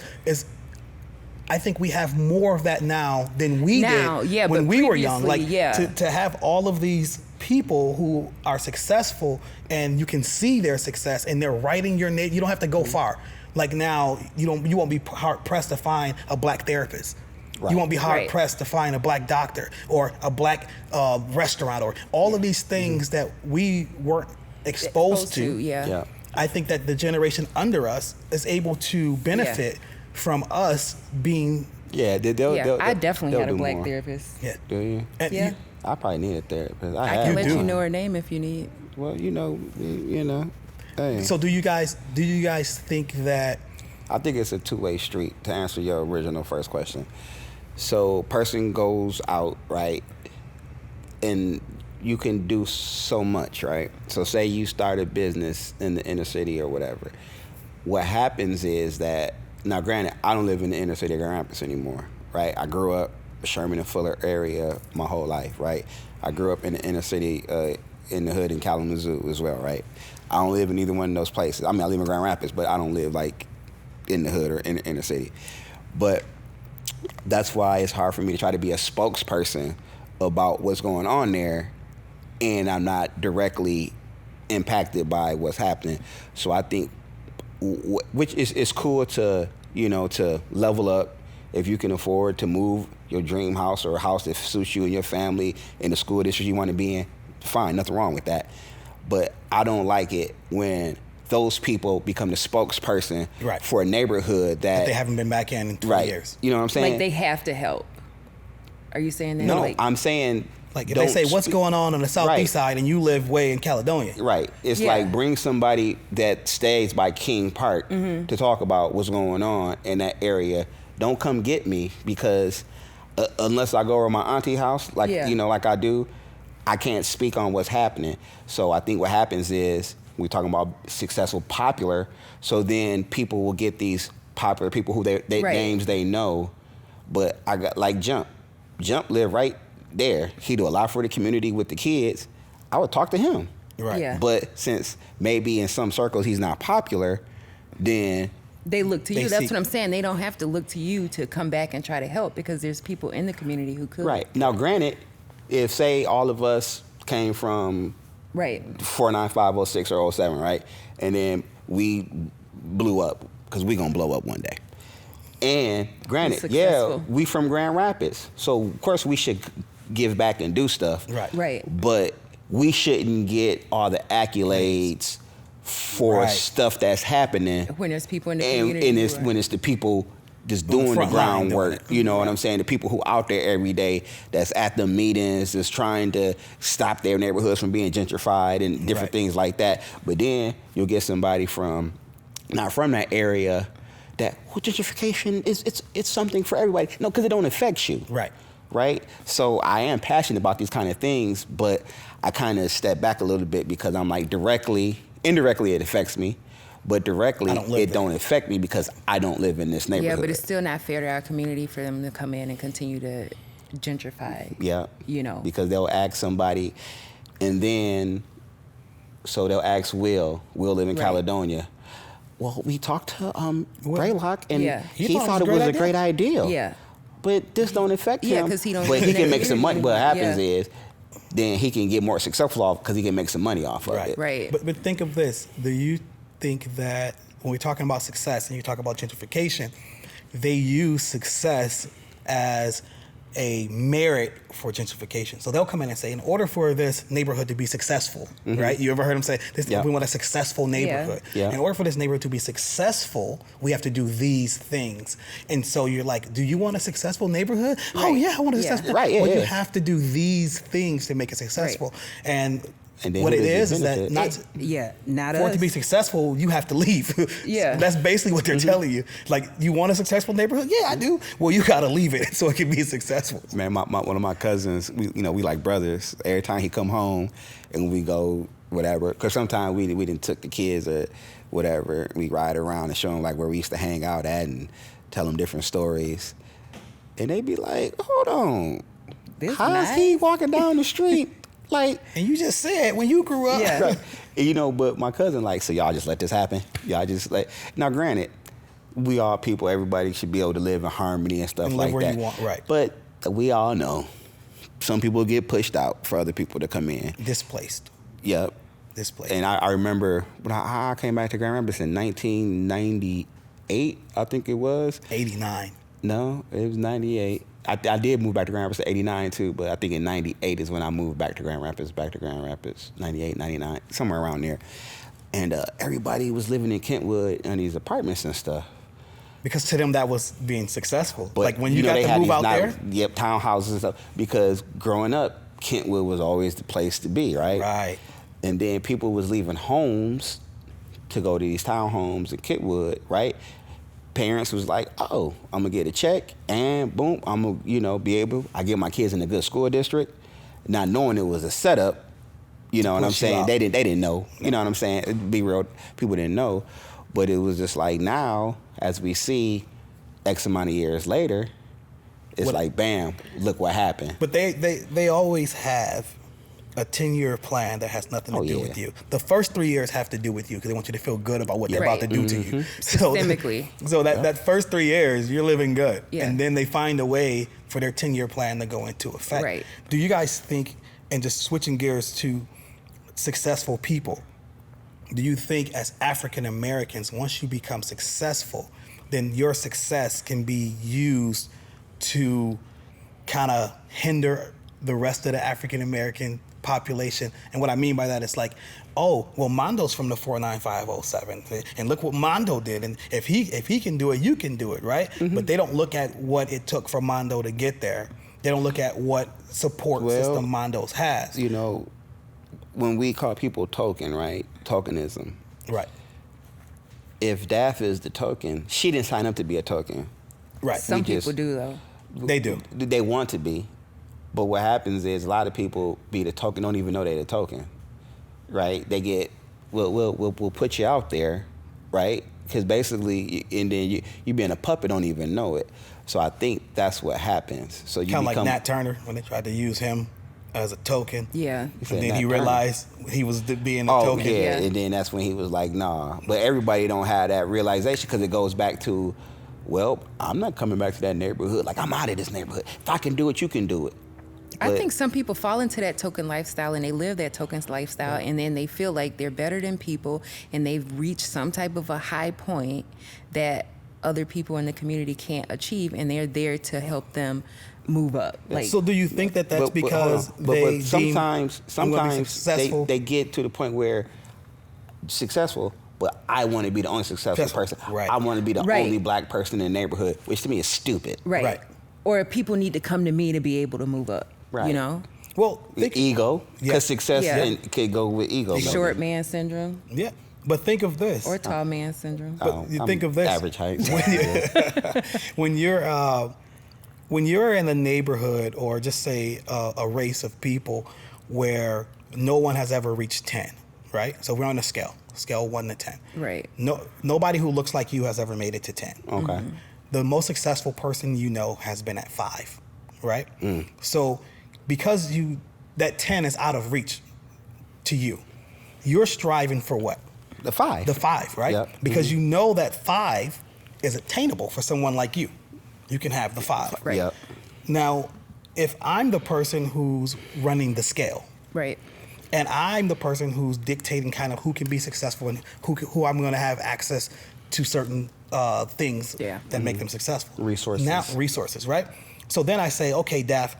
I think we have more of that now than we Now, did yeah, when but we were young. Like previously, yeah. to have all of these people who are successful and you can see their success and they're writing your name. You don't have to go far. Like now, you won't be hard pressed to find a black therapist. Right. You won't be hard Right. pressed to find a black doctor or a black restaurant or all of these things that we weren't exposed to. Yeah. Yeah. I think that the generation under us is able to benefit from us being. Yeah, I definitely they'll had a do black more. therapist. Yeah. Do you? And Yeah. I probably need a therapist. I have can let do. you know her name if you need. Well, hey. So do you guys think that? I think it's a two-way street to answer your original first question. So person goes out, right, and you can do so much, right? So say you start a business in the inner city or whatever. What happens is that, now granted, I don't live in the inner city of Grand Rapids anymore, right? I grew up Sherman and Fuller area my whole life, right? I grew up in the inner city, in the hood in Kalamazoo as well, right? I don't live in either one of those places. I mean, I live in Grand Rapids, but I don't live like in the hood or in the inner city. But that's why it's hard for me to try to be a spokesperson about what's going on there and I'm not directly impacted by what's happening. So I think, which is cool to, to level up if you can afford to move your dream house or a house that suits you and your family in the school district you want to be in. Fine, nothing wrong with that. But I don't like it when those people become the spokesperson for a neighborhood that they haven't been back in 20 years. You know what I'm saying? Like they have to help. Are you saying that? No, I'm saying, like if they say what's going on the southeast side and you live way in Caledonia. Right. It's like bring somebody that stays by King Park to talk about what's going on in that area. Don't come get me because unless I go over to my auntie house, like like I do, I can't speak on what's happening. So I think what happens is we're talking about successful, popular. So then people will get these popular people who they names they know. But I got like Jump lived right there. He do a lot for the community with the kids. I would talk to him. Right. Yeah. But since maybe in some circles he's not popular, then they look to you. That's what I'm saying. They don't have to look to you to come back and try to help because there's people in the community who could. Right. Now, granted, if say all of us came from 49506 or '07, right? And then we blew up because we gonna blow up one day. And granted, we from Grand Rapids, so of course we should give back and do stuff. Right. But we shouldn't get all the accolades for stuff that's happening when there's people in the community, and when it's the people just doing the groundwork. You know what I'm saying? The people who out there every day, that's at the meetings, that's trying to stop their neighborhoods from being gentrified and different things like that. But then you'll get somebody from not from that area that gentrification it's something for everybody. No, because it don't affect you. Right? So I am passionate about these kind of things, but I kind of step back a little bit because I'm like indirectly it affects me, but directly it don't affect me because I don't live in this neighborhood. Yeah, but it's still not fair to our community for them to come in and continue to gentrify. Yeah. Because they'll ask somebody, and then, so they'll ask Will live in Caledonia. Well, we talked to Braylock, and he thought it was a great idea. Yeah. But this don't affect him. Yeah, because he don't. But he can make some money. What happens is, then he can get more successful off because he can make some money off of it. Right. But think of this. Do you think that when we're talking about success and you talk about gentrification, they use success as a merit for gentrification? So they'll come in and say, in order for this neighborhood to be successful, right? You ever heard them say, we want a successful neighborhood. Yeah. In order for this neighborhood to be successful, we have to do these things. And so you're like, do you want a successfor neighborhood? Oh yeah, I want a successful. Well, you have to do these things to make it successful. And what it is that not for it to be successful, you have to leave. That's basically what they're telling you. Like, you want a successful neighborhood? Yeah, I do. Well, you got to leave it so it can be successful. Man, one of my cousins, we like brothers. Every time he come home and we go whatever, because sometimes we didn't took the kids or whatever. We ride around and show them like where we used to hang out at and tell them different stories. And they be like, hold on, how's he walking down the street? Like, and you just said when you grew up. But my cousin so y'all just let this happen. Y'all just now granted, we all people, everybody should be able to live in harmony and stuff and like live where that. You want, right. But we all know some people get pushed out for other people to come in. Displaced. Yep. Displaced. And I remember when I came back to Grand Rapids in 1998, I think it was. 89. No, it was 98. I did move back to Grand Rapids in 89 too, but I think in 98 is when I moved back to Grand Rapids, 98, 99, somewhere around there. And everybody was living in Kentwood in these apartments and stuff. Because to them that was being successful. But, like when you got to move out there? Yep, townhouses and stuff. Because growing up, Kentwood was always the place to be, right? Right. And then people was leaving homes to go to these townhomes in Kentwood, right? Parents was like, oh, I'm gonna get a check and boom, I'm gonna, be able, I get my kids in a good school district, not knowing it was a setup, you know what I'm saying? They didn't know, you know what I'm saying? It'd be real, people didn't know, but it was just like now, as we see X amount of years later, it's like, bam, look what happened. But they always have a 10-year plan that has nothing to do with you. The first 3 years have to do with you because they want you to feel good about what they're about to do to you. So, systemically. So that first 3 years, you're living good. Yeah. And then they find a way for their 10-year plan to go into effect. Right. Do you guys think and just switching gears to successful people, do you think as African Americans, once you become successful, then your success can be used to kind of hinder the rest of the African American population? And what I mean by that is like, oh, well, Mondo's from the 49507, and look what Mondo did, and if he can do it, you can do it, right? But they don't look at what it took for Mondo to get there. They don't look at what support system Mondo's has. You know, when we call people token, right? Tokenism. Right. If Daph is the token, she didn't sign up to be a token. Right. Some people do though. They do. They want to be. But what happens is a lot of people be the token, don't even know they're the token. Right? They get, we'll put you out there, right? Because basically, and then you being a puppet, don't even know it. So I think that's what happens. So you kind of become, like Nat Turner when they tried to use him as a token. Yeah. And then he realized he was being a token. Yeah, and then that's when he was like, nah. But everybody don't have that realization because it goes back to, well, I'm not coming back to that neighborhood. Like, I'm out of this neighborhood. If I can do it, you can do it. I think some people fall into that token lifestyle and they live that token lifestyle, and then they feel like they're better than people and they've reached some type of a high point that other people in the community can't achieve, and they're there to help them move up. Like, So do you think that that's because but sometimes successful? they get to the point where successful, but I want to be the only successful person. Right. I want to be the Right. only black person in the neighborhood, which to me is stupid. right. Or people need to come to me to be able to move up. Right. You know? Well, Ego, because success Yeah. could go with ego. maybe. Short man syndrome yeah. But think of this. or tall man syndrome. But you I'm think of this. average height. when you're in a neighborhood, or just say a race of people where no one has ever reached 10, right? So we're on a scale 1 to 10. Right. Nobody who looks like you has ever made it to 10. Okay. The most successful person you know has been at 5, right? So because that 10 is out of reach to you, you're striving for what? The 5. The 5, right? Yep. Because you know that 5 is attainable for someone like you. You can have the 5. Right. Yep. Now, if I'm the person who's running the scale, Right. and I'm the person who's dictating kind of who can be successful and who I'm going to have access to certain things that make them successful. Resources, right? So then I say, okay, Daph,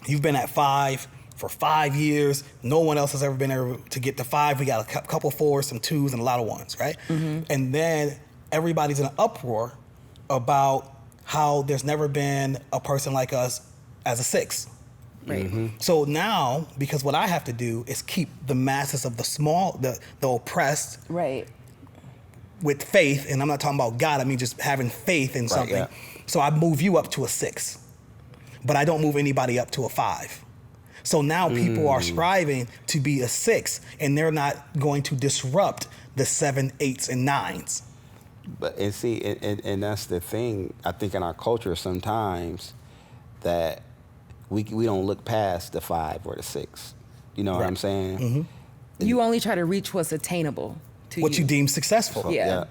you've been at 5 for 5 years. No one else has ever been able to get to 5. We got a couple 4s, some 2s, and a lot of 1s, right? And then everybody's in an uproar about how there's never been a person like us as a 6. Right. So now, because what I have to do is keep the masses of the oppressed, Right. with faith, and I'm not talking about God, I mean just having faith in something. yeah. So I move you up to a 6, but I don't move anybody up to a 5. So now people are striving to be a 6, and they're not going to disrupt the 7, 8s, and 9s. But and see, and that's the thing. I think in our culture sometimes that we don't look past the 5 or the 6. You know what I'm saying? You only try to reach what's attainable to What you deem successful. Yeah.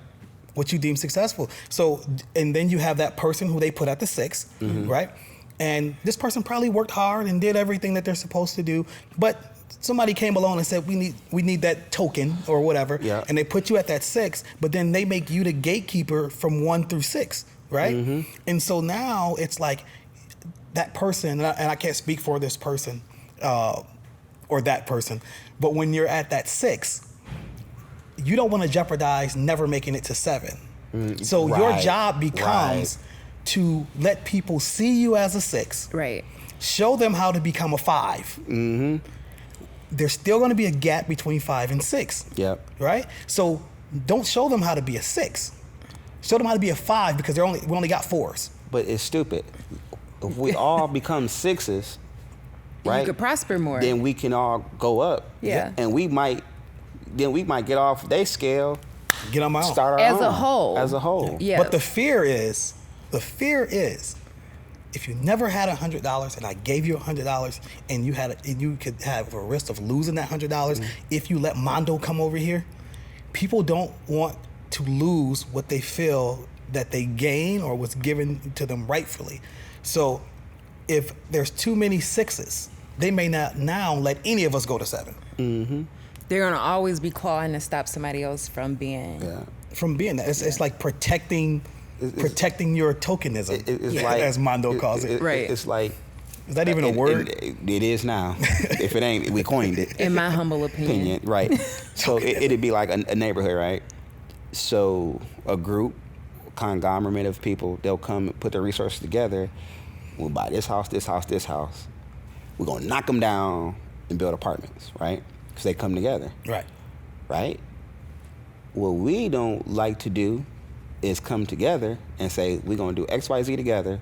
What you deem successful. So, and then you have that person who they put at the 6, right? And this person probably worked hard and did everything that they're supposed to do, but somebody came along and said, we need that token or whatever, and they put you at that 6, but then they make you the gatekeeper from 1 through 6, right? And so now it's like that person, and I can't speak for this person or that person, but when you're at that 6, you don't want to jeopardize never making it to 7. So your job becomes to let people see you as a 6. Right. Show them how to become a 5. There's still going to be a gap between 5 and 6. Yep. Right? So don't show them how to be a 6. Show them how to be a 5, because we only got 4s. But it's stupid. If we all become 6s, right? You could prosper more. Then we can all go up. Yeah. And we might get off their scale. Get on my own. Start our As own. a whole. As a whole. Yeah. But the fear is, if you never had $100 and I gave you $100 and you could have a risk of losing that $100 if you let Mondo come over here, people don't want to lose what they feel that they gain or was given to them rightfully. So if there's too many 6s, they may not now let any of us go to 7. Mm-hmm. They're gonna always be clawing to stop somebody else from being. Yeah. From being that. It's like protecting your tokenism, It's like, as Mondo calls it. Right. It's like, Is that even a word? It is now. If it ain't, we coined it. In my humble opinion. Right. So it'd be like a neighborhood, right? So a group, conglomerate of people, they'll come and put their resources together. We'll buy this house, this house, this house. We're going to knock them down and build apartments, right? Because they come together. Right. Right? What we don't like to do is come together and say, we're going to do X, Y, Z together,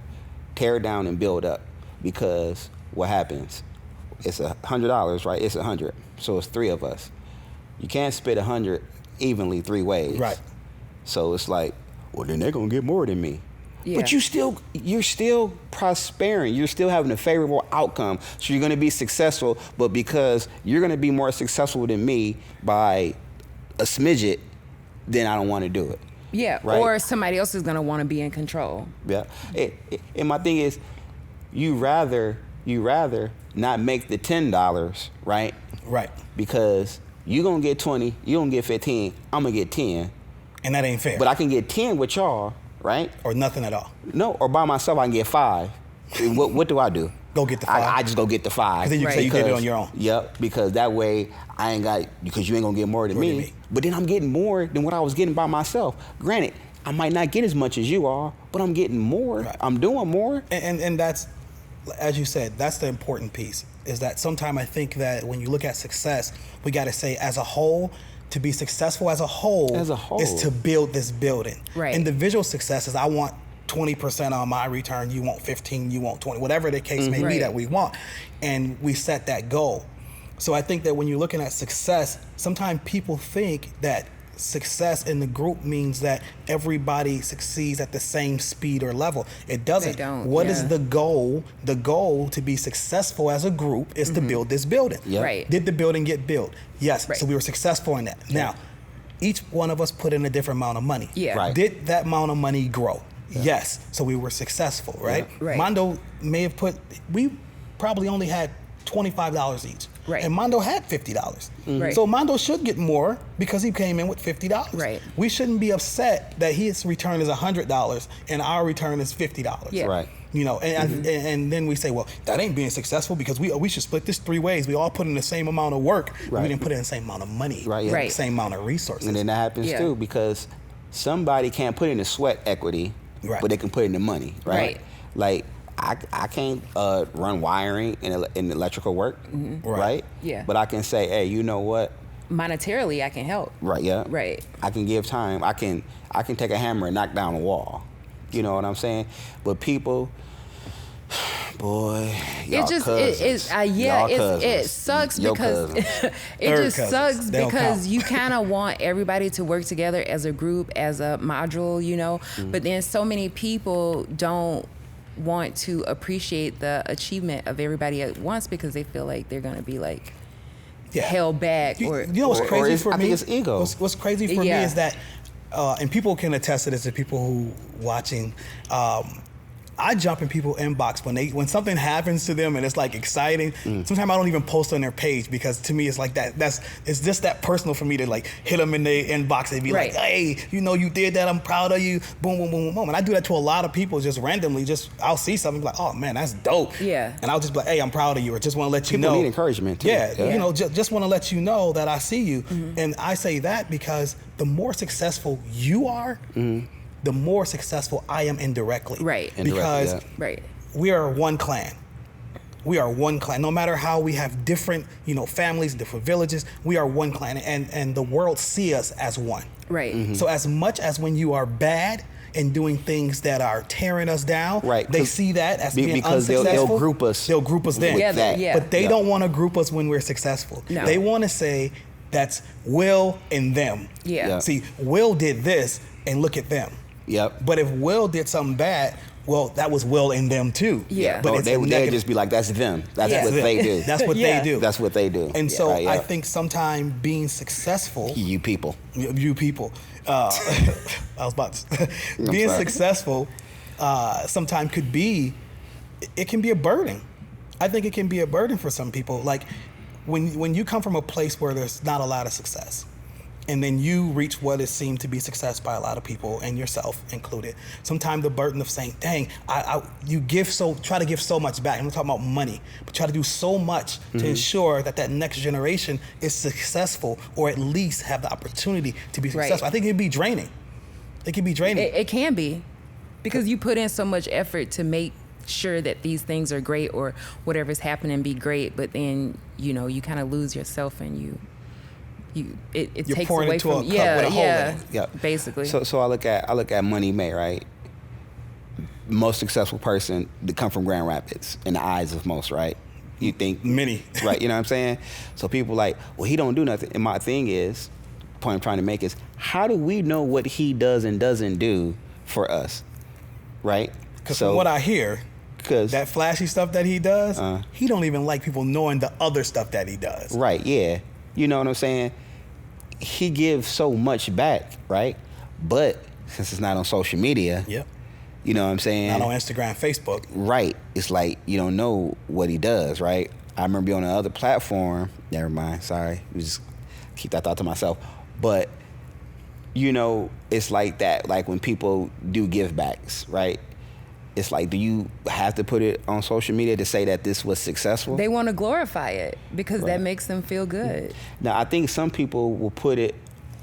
tear down and build up. Because what happens? It's $100, right? It's 100. So it's 3 of us. You can't split 100 evenly 3 ways. Right. So it's like, well, then they're going to get more than me. Yeah. But you're still prospering. You're still having a favorable outcome. So you're going to be successful, but because you're going to be more successful than me by a smidget, then I don't want to do it. Yeah. Right? Or somebody else is gonna want to be in control. Yeah. And my thing is, you rather not make the $10, right? Right. Because you gonna get 20, you gonna get 15, I'm gonna get 10. And that ain't fair. But I can get 10 with y'all, right? Or nothing at all. No, or by myself I can get 5. What do I do? Go get the 5. I just go get the 5. Because then you can say you did it on your own. Yep, because that way I ain't got, because you ain't gonna get more than me. But then I'm getting more than what I was getting by myself. Granted, I might not get as much as you are, but I'm getting more. Right. I'm doing more. And that's, as you said, that's the important piece, is that sometimes I think that when you look at success, we got to say as a whole, to be successful as a whole is to build this building. Right. Individual success is I want 20% on my return, you want 15, you want 20, whatever the case may be that we want. And we set that goal. So I think that when you're looking at success, sometimes people think that success in the group means that everybody succeeds at the same speed or level. It doesn't. They don't. What is the goal? The goal to be successful as a group is to build this building. Yep. Right. Did the building get built? Yes. Right. So we were successful in that. Now, each one of us put in a different amount of money. Yeah. Right. Did that amount of money grow? Yes. So we were successful, right? Yeah. Right. Mondo may have we probably only had $25 each. Right. And Mondo had $50. Right. So Mondo should get more because he came in with $50. Right. We shouldn't be upset that his return is $100 and our return is $50. Yeah. Right. You know, and then we say, well, that ain't being successful because we should split this 3 ways. We all put in the same amount of work. Right. We didn't put in the same amount of money. Right, yeah. Right. The same amount of resources. And then that happens Yeah. too, because somebody can't put in the sweat equity, Right. but they can put in the money, right? Right. Like I can't run wiring in electrical work, right? Yeah. But I can say, hey, you know what? Monetarily, I can help. Right, yeah. Right. I can give time. I can take a hammer and knock down a wall. You know what I'm saying? But people, boy, y'all It just cousins. yeah, Y'all it cousins. sucks Your because cousins. it Third just cousins. sucks They don't because count. you kind of want everybody to work together as a group, as a module, you know. But then so many people don't want to appreciate the achievement of everybody at once because they feel like they're gonna be like held back You, or you know what's or crazy it's- for I me? think it's ego. What's crazy for me Yeah. is that, and people can attest to this, to people who watching. I jump in people's inbox when something happens to them and it's like exciting. Sometimes I don't even post on their page because to me it's like that. It's just that personal for me to like hit them in their inbox and be Right. like, hey, you know, you did that. I'm proud of you. Boom, boom, boom, boom, boom. And I do that to a lot of people just randomly. Just I'll see something like, oh man, that's dope. Yeah. And I'll just be like, hey, I'm proud of you, or just want to let you People know. need encouragement too. Yeah, you know, just want to let you know that I see you. And I say that because the more successful you are, the more successful I am indirectly. Right. Because Indirectly, right. we are one clan. We are one clan. No matter how we have different, families, different villages, we are one clan. And the world see us as one. Right. So as much as when you are bad and doing things that are tearing us down, Right, they 'cause- see that as being because they'll unsuccessful. group us They'll group us then. with Together, that. yeah. But they Yeah. don't want to group us when we're successful. No. They want to say that's Will and them. Yeah. Yeah. See, Will did this and look at them. Yep. But if Will did something bad, well, that was Will and them too. Yeah. But Or it's they'd negative. just be like, that's them. That's Yeah. what they do. That's what Yeah. they do. That's what they do. And so Right, yeah. I think sometimes being successful, you people. you people, I was about to, being sorry. successful sometimes it can be a burden. I think it can be a burden for some people. Like when you come from a place where there's not a lot of success, and then you reach what is seemed to be success by a lot of people, and yourself included, sometimes the burden of saying, dang, you try to give so much back. I'm not talking about money, but try to do so much to ensure that next generation is successful, or at least have the opportunity to be successful. Right. I think it'd be draining. It can be draining. It can be, because you put in so much effort to make sure that these things are great, or whatever's happening be great, but then, you kind of lose yourself, and it You're takes pouring away into from a cup with a hole in it. Yeah. Basically. So I look at Money May, right? Most successful person to come from Grand Rapids in the eyes of most, right? You think Many. right? You know what I'm saying? So people like, well, he don't do nothing. And my thing is, the point I'm trying to make is, how do we know what he does and doesn't do for us, right? Because from what I hear, that flashy stuff that he does, he don't even like people knowing the other stuff that he does. Right, yeah. You know what I'm saying? He gives so much back, right? But since it's not on social media, Yep. you know what I'm saying? Not on Instagram, Facebook. Right. It's like you don't know what he does, right? I remember being on another platform. Never mind. Sorry. Just keep that thought to myself. But, it's like that. Like when people do give backs, right? It's like, do you have to put it on social media to say that this was successful? They want to glorify it because Right. that makes them feel good. Now, I think some people will put it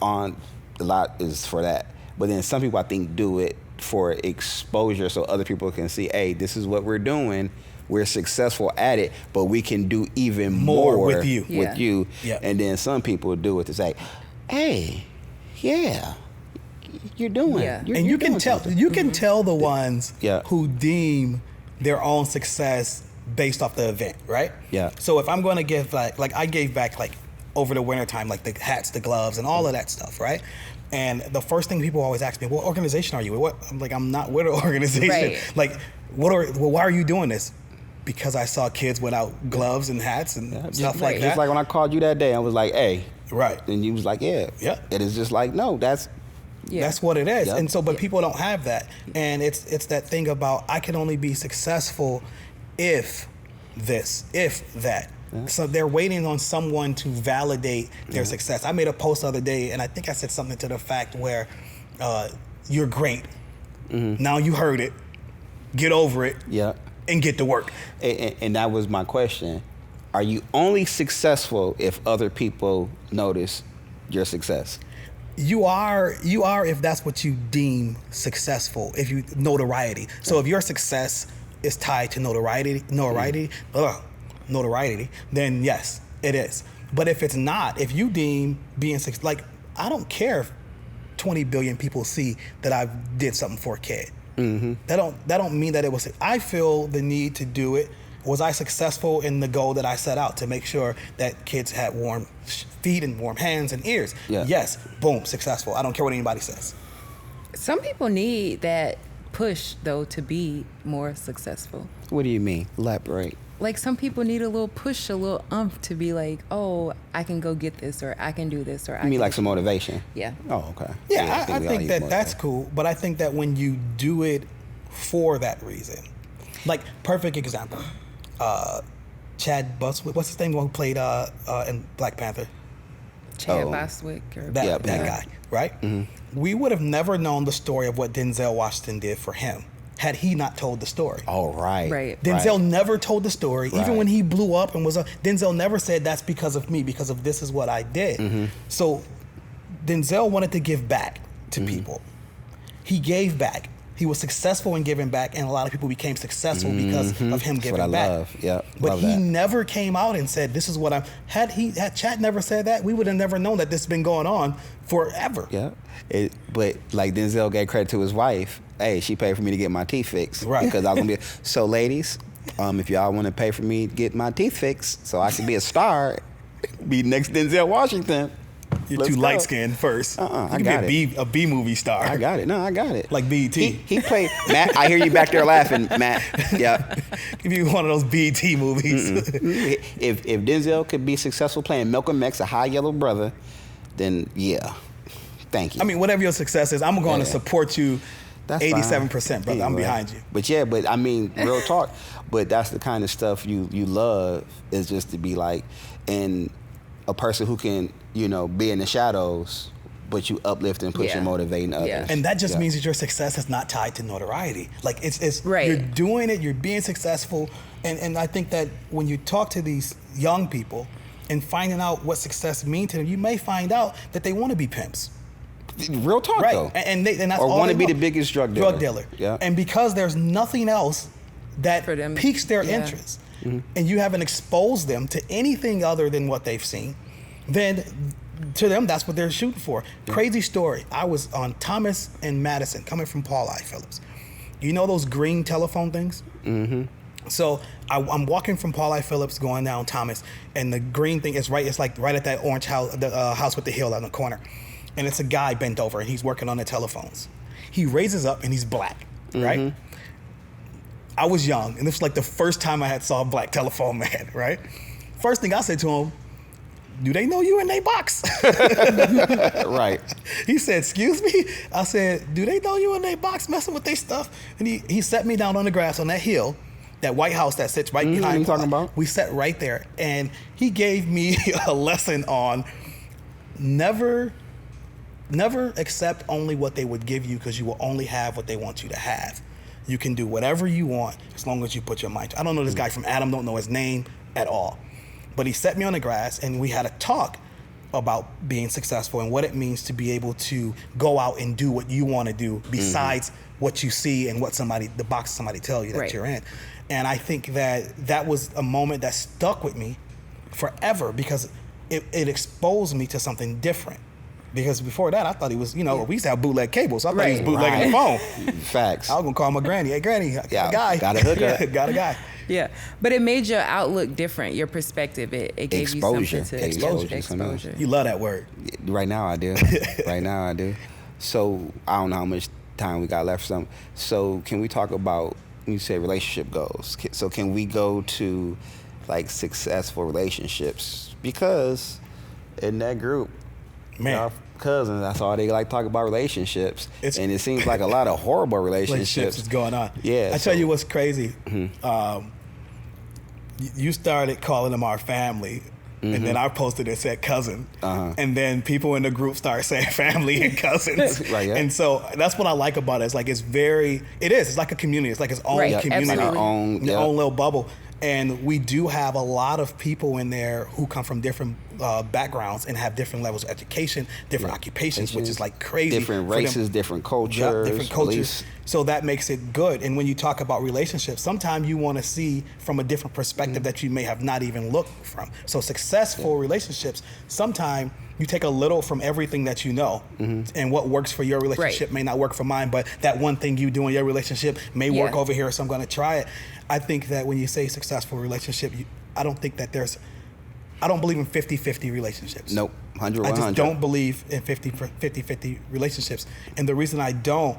on, a lot is for that. But then some people, I think, do it for exposure so other people can see, hey, this is what we're doing. We're successful at it, but we can do even more with you. Yeah. And then some people do it to say, hey, yeah, you're doing. Yeah. And You're you can doing tell something. you can tell the ones Yeah. who deem their own success based off the event, right? Yeah. So if I'm going to give like I gave back like over the winter time, like the hats, the gloves, and all of that stuff, right? And the first thing people always ask me, what organization are you with? I'm like, I'm not with an organization. Right. Like, why are you doing this? Because I saw kids without gloves and hats and stuff like that. Just like when I called you that day, I was like, hey. Right. And you was like, yeah. Yeah. It is just like, no, that's. Yeah. That's what it is. Yep. And so, but people don't have that. And it's that thing about, I can only be successful if this, if that. Yeah. So they're waiting on someone to validate their success. I made a post the other day, and I think I said something to the fact where you're great. Now you heard it. Get over it. Yeah. And get to work. And that was my question. Are you only successful if other people notice your success? You are if that's what you deem successful, if you notoriety. So if your success is tied to notoriety, then yes, it is. But if it's not, if you deem being like, I don't care if 20 billion people see that I did something for a kid. That don't mean that it was. I feel the need to do it. Was I successful in the goal that I set out to make sure that kids had warm feet and warm hands and ears? Yeah. Yes. Boom. Successful. I don't care what anybody says. Some people need that push, though, to be more successful. What do you mean? Elaborate. Like some people need a little push, a little umph to be like, oh, I can go get this, or I can do this, or I You mean can like some motivation? Yeah. Oh, okay. Yeah, I we all think need that motivation. that's cool. But I think that when you do it for that reason, like perfect example, Chad Boswick, what's his name, who played in Black Panther? Chad Oh. Boswick or That guy, right? Mm-hmm. We would have never known the story of what Denzel Washington did for him had he not told the story. Oh, right. Right. Denzel never told the story. Right. Even when he blew up and was Denzel never said that's because of me, because of this is what I did. So Denzel wanted to give back to people. He gave back. He was successful in giving back, and a lot of people became successful because of him That's giving what I back. love. Yep. But love he that. never came out and said, "This is what I'm." Had Chad never said that, we would have never known that this has been going on forever. Yeah. But like Denzel gave credit to his wife. Hey, she paid for me to get my teeth fixed. Right. Because I was gonna be. So, ladies, if y'all want to pay for me to get my teeth fixed, so I can be a star, be next Denzel Washington. You're Let's too go. light skinned first. I You can got be a B movie star. I got it. No, I got it. Like BET. He played Matt. I hear you back there laughing, Matt. Yeah. Give you one of those BET movies. If Denzel could be successful playing Malcolm X, a high yellow brother, then yeah. Thank you. I mean, whatever your success is, I'm going to Yeah. support you That's 87%, brother. I'm Anyway. behind you. But yeah, but I mean, real talk. But that's the kind of stuff you love, is just to be like, and a person who can, be in the shadows, but you uplift and push Yeah. and motivating others. Yeah. And that just Yeah. means that your success is not tied to notoriety. Like it's Right. you're doing it, you're being successful. And I think that when you talk to these young people and finding out what success means to them, you may find out that they want to be pimps. Real talk, Right. though. And that's Or all want they to be want. the biggest drug dealer. Drug dealer. Yeah. And because there's nothing else that For them, piques their yeah. interest, and you haven't exposed them to anything other than what they've seen, then to them, that's what they're shooting for. Crazy story. I was on Thomas and Madison coming from Paul I. Phillips. You know those green telephone things? Mm-hmm. So I'm walking from Paul I. Phillips going down Thomas, and the green thing is right. It's like right at that orange house, the house with the hill on the corner, and it's a guy bent over and he's working on the telephones. He raises up and he's black, right? I was young, and this was like the first time I had saw a black telephone man, right? First thing I said to him, do they know you in their box? Right. He said, excuse me? I said, do they know you in their box messing with their stuff? And he set me down on the grass on that hill, that White House that sits right behind you talking about? We sat right there, and he gave me a lesson on never accept only what they would give you, because you will only have what they want you to have. You can do whatever you want as long as you put your mind to it. I don't know this guy from Adam, don't know his name at all. But he set me on the grass, and we had a talk about being successful and what it means to be able to go out and do what you want to do besides what you see and what the box somebody tell you that Right. you're in. And I think that was a moment that stuck with me forever, because it exposed me to something different. Because before that, I thought he was, we used to have bootleg cables. So I thought he was Right. bootlegging the phone. Facts. I was going to call my granny. Hey, granny, I got Yeah, a guy. got a hookup. Got a guy. Yeah, but it made your outlook different, your perspective. It gave Exposure. you something to Exposure. exposure. You love that word. Right now I do. Right now I do. So I don't know how much time we got left. So can we talk about, you say relationship goals? So can we go to like successful relationships? Because in that group, Man. our cousins, that's all they like talk about relationships. And it seems like a lot of horrible relationships is going on. Yeah. I tell you what's crazy. You started calling them our family, and then I posted and said cousin, and then people in the group start saying family and cousins. Right, yeah. And so that's what I like about it. It's like it's like a community. It's like its own Right, yeah, community, absolutely. its own little bubble. And we do have a lot of people in there who come from different backgrounds and have different levels of education, different occupations, which is like crazy. Different for them. races, different cultures. Yeah, different at cultures. least. So that makes it good. And when you talk about relationships, sometimes you want to see from a different perspective that you may have not even looked from. So successful relationships, sometimes you take a little from everything that you know, and what works for your relationship may not work for mine, but that one thing you do in your relationship may work over here, so I'm going to try it. I think that when you say successful relationship, I don't believe in 50-50 relationships. Nope, 100-100. I just don't believe in 50-50 relationships. And the reason I don't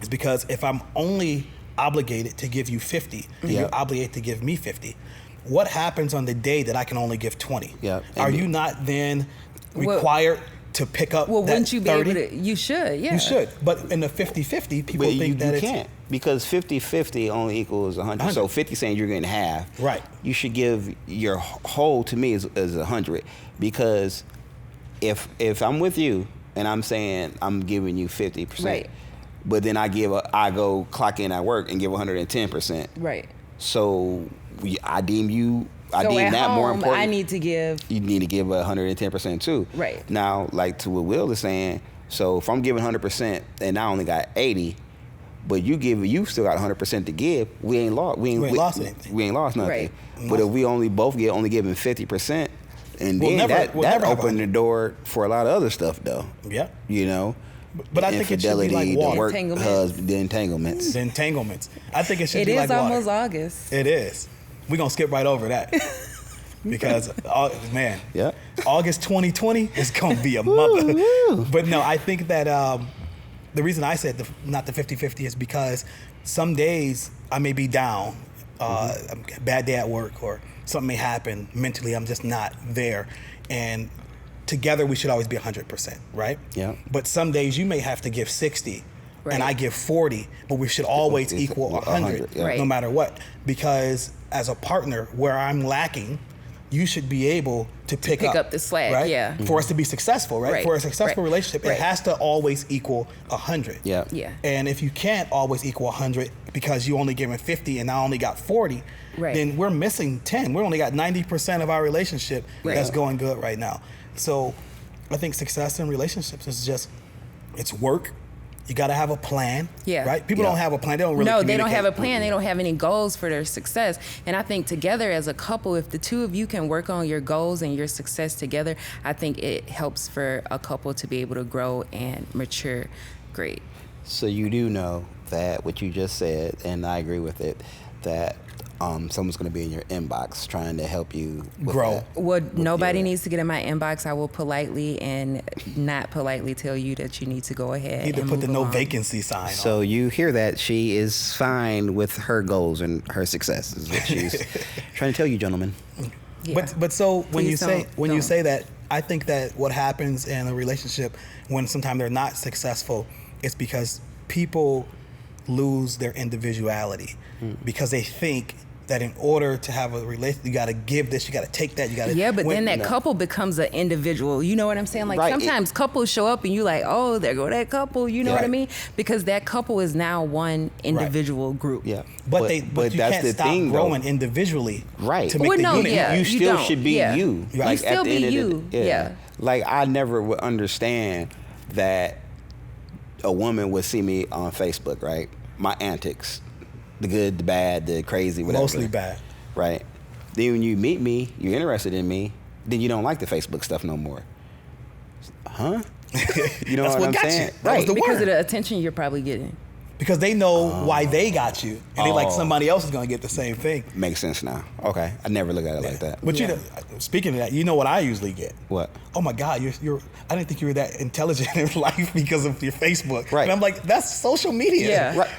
is because if I'm only obligated to give you 50, and you're obligated to give me 50, what happens on the day that I can only give 20? Yeah. Are you not then required to pick up Well, that wouldn't you be 30? able to? You should, yeah. You should. But in the 50-50, people But think that you it's... can't, because 50-50 only equals 100. So 50 saying you're getting half. Right. You should give your whole to me is 100, because if I'm with you and I'm saying I'm giving you 50%, Right. but then I go clock in at work and give 110%. Right. So I deem you. I So deem at that home, more important. I need to give. You need to give 110% too. Right. Now, like to what Will is saying, so if I'm giving 100% and I only got 80, but you still got 100% to give, we ain't lost. We ain't lost anything. We ain't lost nothing. Right. But if we only giving 50%, and We'll then never that have opened the door for a lot of other stuff though. Yeah. You know. But I think it should be like Infidelity, water. the work Entanglements. husband, the entanglements. The entanglements. I think it should It be is like water. almost August. It is. We're going to skip right over that. Because, man, Yeah. August 2020 is going to be a mother. But no, I think that the reason I said not the 50-50 is because some days I may be down, a bad day at work, or something may happen mentally. I'm just not there. And together we should always be 100%, right? Yeah. But some days you may have to give 60. and I give 40, but we should always equal 100, yeah. no matter what. Because as a partner, where I'm lacking, you should be able to pick up the slack, right? yeah. For us to be successful, right? For a successful relationship, it has to always equal 100. Yeah. Yeah. And if you can't always equal 100 because you only given 50 and I only got 40, then we're missing 10. We only got 90% of our relationship that's going good right now. So I think success in relationships is just, it's work. You got to have a plan, right? People don't have a plan. They don't really they don't have a plan. They don't have any goals for their success. And I think together as a couple, if the two of you can work on your goals and your success together, I think it helps for a couple to be able to grow and mature great. So you do know that what you just said, and I agree with it, that someone's going to be in your inbox trying to help you grow. Well, nobody needs to get in my inbox. I will politely and not politely tell you that you need to go ahead. You need to put the no vacancy sign So on. you hear that she is fine with her goals and her success is what she's trying to tell you, gentlemen. Yeah. But so when Please you say that, I think that what happens in a relationship when sometimes they're not successful is because people lose their individuality because they think that in order to have a relationship, you got to give this, you got to take that, you got to. Yeah, but then that couple becomes an individual. You know what I'm saying? Like sometimes couples show up and you like, oh, there go that couple. You know what I mean? Because that couple is now one individual group. Yeah, but you that's can't the stop thing, growing individually. Right. To make the unit. Yeah, you still should be you. You Like still at the be end of you. Yeah. Like I never would understand that a woman would see me on Facebook, right? My antics, the good, the bad, the crazy, whatever. Mostly bad. Right. Then when you meet me, you're interested in me, then you don't like the Facebook stuff no more. Huh? You know That's what I'm got saying? you. That was the Because word. of the attention you're probably getting. Because they know why they got you, and they like somebody else is gonna get the same thing. Makes sense now. Okay. I never look at it like that. But you know, speaking of that, you know what I usually get? What? Oh my God, you're I didn't think you were that intelligent in life because of your Facebook. Right. And I'm like, that's social media. Yeah. Right.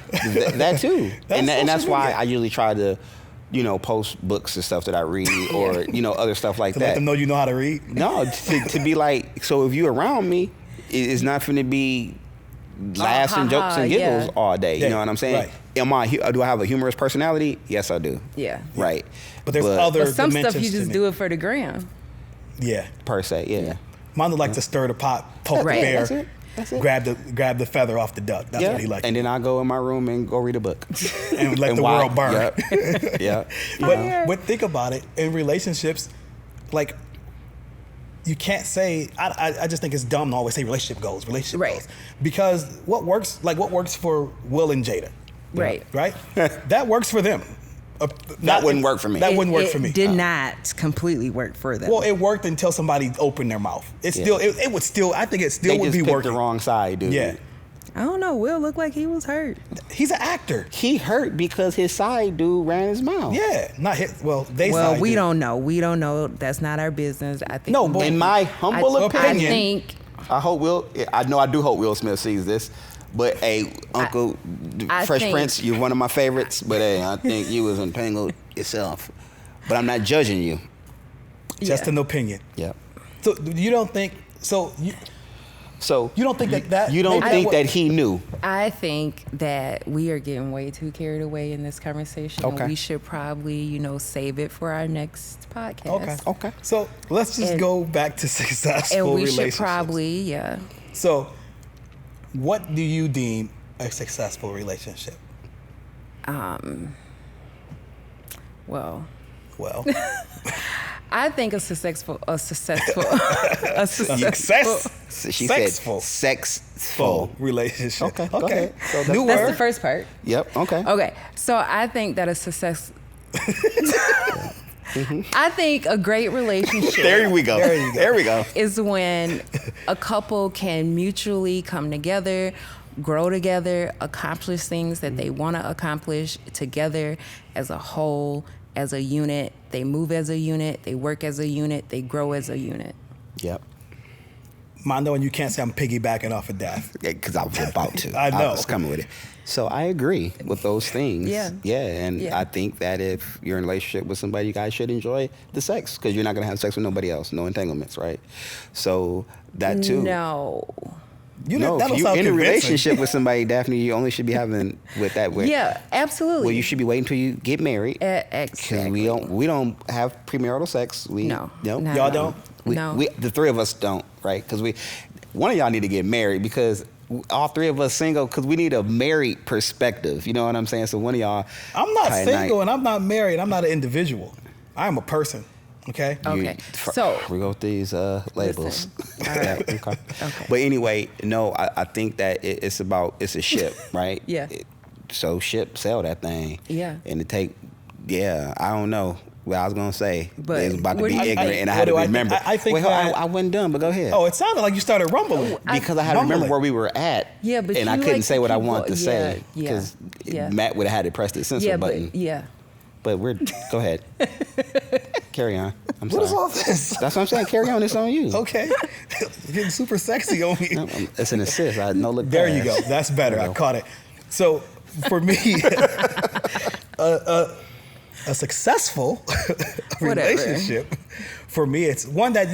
That too. and that's social why media. I usually try to, post books and stuff that I read or, other stuff like To that. let them know you know how to read. No, to be like, so if you around me, it's not finna be laughs and jokes and giggles all day. You know what I'm saying? Right. Do I have a humorous personality? Yes, I do. Yeah. Right. But there's other But some stuff dimensions you to just me. do it for the gram. Yeah. Per se, yeah. Mine would like to stir the pot, poke Right. the bear, That's it. That's it. grab the feather off the duck. That's what he likes. And then I go in my room and go read a book. And let the watch- world burn. Yep. Yeah. But think about it, in relationships, like you can't say I just think it's dumb to always say relationship goals. Right. Because what works for Will and Jada. Right. Right? That works for them. That wouldn't work for me. That wouldn't work for me. It did not completely work for them. Well, it worked until somebody opened their mouth. It would still I think it still They would just be picked working. the wrong side, dude. Yeah. I don't know. Will looked like he was hurt. He's an actor. He hurt because his side dude ran his mouth. Yeah. Not his well, Well, side we did. don't know. We don't know. That's not our business. I think. No, but In my humble I opinion, think I do hope Will Smith sees this. But hey, Uncle I Fresh think- Prince, you're one of my favorites. But hey, I think you was entangled yourself. But I'm not judging you. just an opinion. Yep. So you don't think so So you don't think that you don't maybe think what- that he knew? I think that we are getting way too carried away in this conversation. Okay. We should probably, save it for our next podcast. Okay. So let's just And- go back to successful And we relationships. should probably, So, what do you deem a successful relationship? well, Well, I think a successful, success. She Sexful. said sexful. Relationship. Okay, go ahead. So New that's word. the first part. Yep. Okay. Okay, so I think that a success. I think a great relationship. There we go. There you go. There we go. is when a couple can mutually come together, grow together, accomplish things that they want to accomplish together as a whole, as a unit. They move as a unit, they work as a unit, they grow as a unit. Yep. Mondo, and you can't say I'm piggybacking off of that. Because I was about to. I know. was coming with it. So I agree with those things. Yeah. Yeah. And Yeah. I think that if you're in a relationship with somebody, you guys should enjoy the sex because you're not going to have sex with nobody else. No entanglements, right? So that too. No. That'll if you're sound in a convincing. relationship with somebody, Daphne, you only should be having with that way. Yeah, absolutely. Well, you should be waiting until you get married. Exactly. We don't have premarital sex. No. Nope. Not Y'all at all. don't? No. The three of us don't, right? Because one of y'all need to get married because all three of us single because we need a married perspective. You know what I'm saying? So one of y'all. I'm not single and I'm not married. I'm not an individual. I am a person. Okay. Okay. So we go with these labels. All right. Okay. Okay. But anyway, no, I think that it's a ship, right? Yeah. So sail that thing. Yeah. And I don't know. Well, I was gonna say But it's about to what be do you ignorant, think? and I had to What do I remember. think? I think Wait, that- I wasn't done, but go ahead. Oh, it sounded like you started rumbling. Because I had to remember where we were at. Yeah, but and I you couldn't like say to what I keep wanted to say yeah, because yeah. Matt would have had to press the censor button. Yeah. But go ahead. Carry on. I'm What sorry. is all this? That's what I'm saying. Carry on. It's on you. Okay. Getting super sexy on me. No, it's an assist. I no look. There you pass. go. That's better. There I you go. caught it. So for me, a successful relationship, for me, it's one that,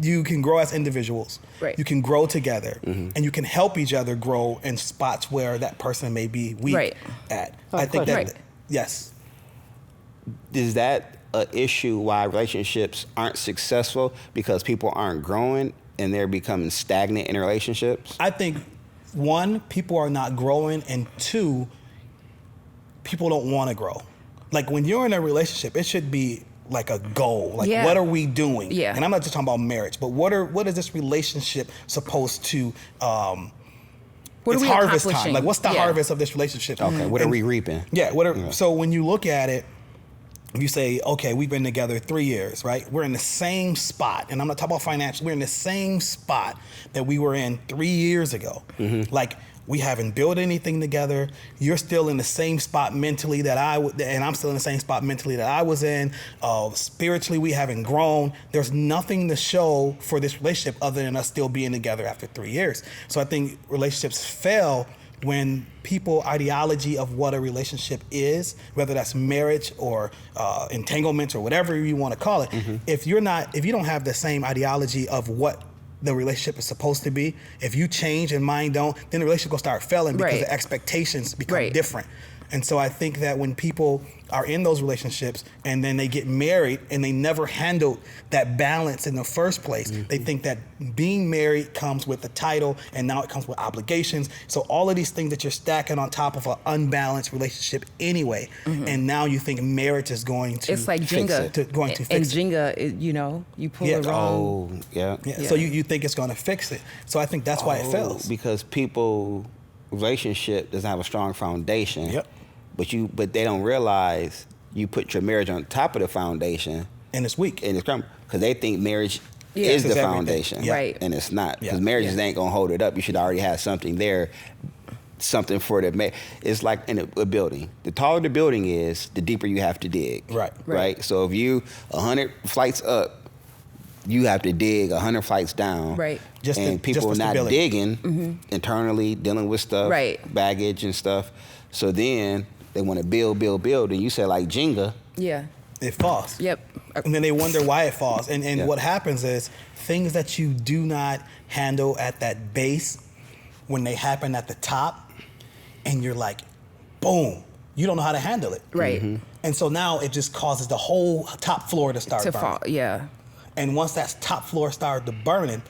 you can grow as individuals. Right. You can grow together, Mm-hmm. and you can help each other grow in spots where that person may be weak Right. at. Oh, I think that, right. yes. Is that an issue why relationships aren't successful because people aren't growing and they're becoming stagnant in relationships? I think, one, people are not growing, and two, people don't want to grow. Like when you're in a relationship, it should be like a goal. Like, Yeah. what are we doing? Yeah. And I'm not just talking about marriage, but what is this relationship supposed to? What it's are we harvest time. accomplishing? Like, what's the Yeah. harvest of this relationship? Okay, what are we reaping? Yeah. So when you look at it, you say, okay, we've been together 3 years, right? We're in the same spot, and I'm not talking about financial. We're in the same spot that we were in 3 years ago. Like, we haven't built anything together. You're still in the same spot mentally and I'm still in the same spot mentally that I was in. Spiritually, we haven't grown. There's nothing to show for this relationship other than us still being together after 3 years. So I think relationships fail when people ideology of what a relationship is, whether that's marriage or entanglement or whatever you want to call it, if you don't have the same ideology of what the relationship is supposed to be, if you change and mine don't, then the relationship will start failing because Right. the expectations become Right. different. And so I think that when people are in those relationships and then they get married and they never handled that balance in the first place, they think that being married comes with the title and now it comes with obligations. So all of these things that you're stacking on top of an unbalanced relationship anyway, and now you think marriage is going to It's like fix Jenga. it, And fix it. Jenga, you pull Yeah. it wrong. Oh, yeah. Yeah. So you think it's going to fix it. So I think that's why it fails. Because relationship doesn't have a strong foundation. Yep. But they don't realize you put your marriage on top of the foundation And it's weak. and it's crumbling because they think marriage Yeah. is It's the everything. foundation, Yeah. Right. And it's not because Yeah. marriages ain't gonna hold it up. You should already have something there, something for the. It's like in a building. The taller the building is, the deeper you have to dig. Right. Right. So if you 100 flights up, you have to dig 100 flights down. Right. And people for are not stability. digging internally, dealing with stuff, Right. baggage and stuff. So then they want to build, and you say like Jenga. Yeah. It falls. Yep. And then they wonder why it falls. And Yeah. what happens is things that you do not handle at that base, when they happen at the top, and you're like, boom, you don't know how to handle it. Right. And so now it just causes the whole top floor to start To burning. fall. Yeah. And once that top floor started to burning,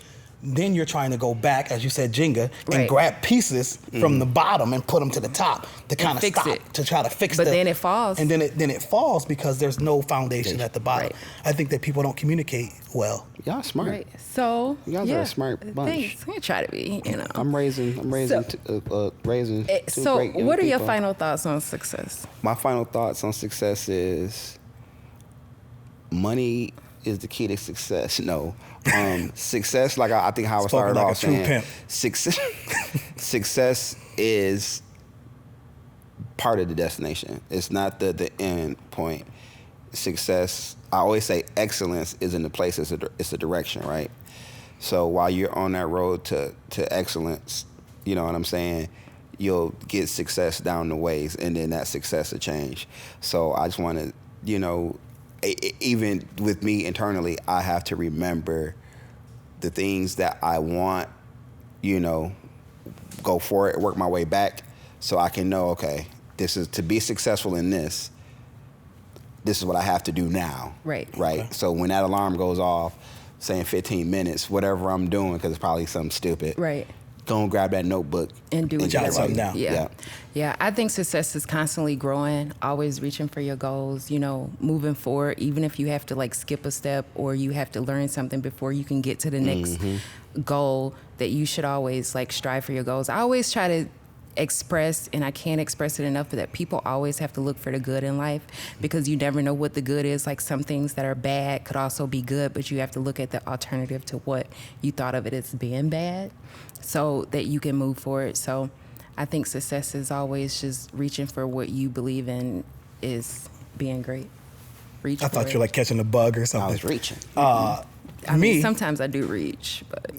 then you're trying to go back, as you said, Jenga, and Right. grab pieces from the bottom and put them to the top to kind of fix stop, it. to try to fix But then it falls. And then it falls because there's no foundation at the bottom. Right. I think that people don't communicate well. Y'all smart. Right. So You guys are a smart bunch. Thanks. We try to be, I'm raising So- raising two So, great young what are your people. final thoughts on success? My final thoughts on success is money is the key to success. No, success. Like I think how I Spoken started like a off true saying, pimp. success is part of the destination. It's not the end point. Success. I always say excellence is in the place. It's a direction, right? So while you're on that road to excellence, you know what I'm saying, you'll get success down the ways, and then that success will change. So I just want to, even with me internally, I have to remember the things that I want you know, go for it, work my way back, so I can know, okay, this is to be successful in this. This is what I have to do now. Right. Right. Okay. So when that alarm goes off, say in 15 minutes, whatever I'm doing, because it's probably something stupid. Right. Go and grab that notebook And do it. jot something down. Yeah. Yeah. I think success is constantly growing, always reaching for your goals, you know, moving forward, even if you have to like skip a step or you have to learn something before you can get to the next goal, that you should always like strive for your goals. I always try to express, and I can't express it enough, but that people always have to look for the good in life, because you never know what the good is. Like some things that are bad could also be good, but you have to look at the alternative to what you thought of it as being bad, so that you can move forward. So I think success is always just reaching for what you believe in is being great. Reach I for thought it. you were like catching a bug or I something. was reaching. I me- mean, sometimes I do reach, but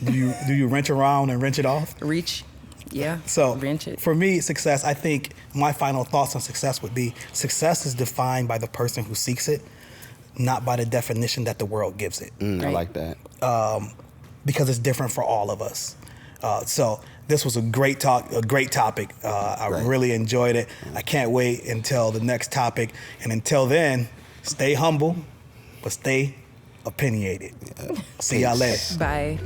Do you wrench around and wrench it off? reach, yeah. So wrench it. for me, success, I think my final thoughts on success would be success is defined by the person who seeks it, not by the definition that the world gives it. I Right. like that. Because it's different for all of us. So this was a great talk, a great topic. I Right. really enjoyed it. I can't wait until the next topic. And until then, stay humble, but stay opinionated. See y'all later. Bye.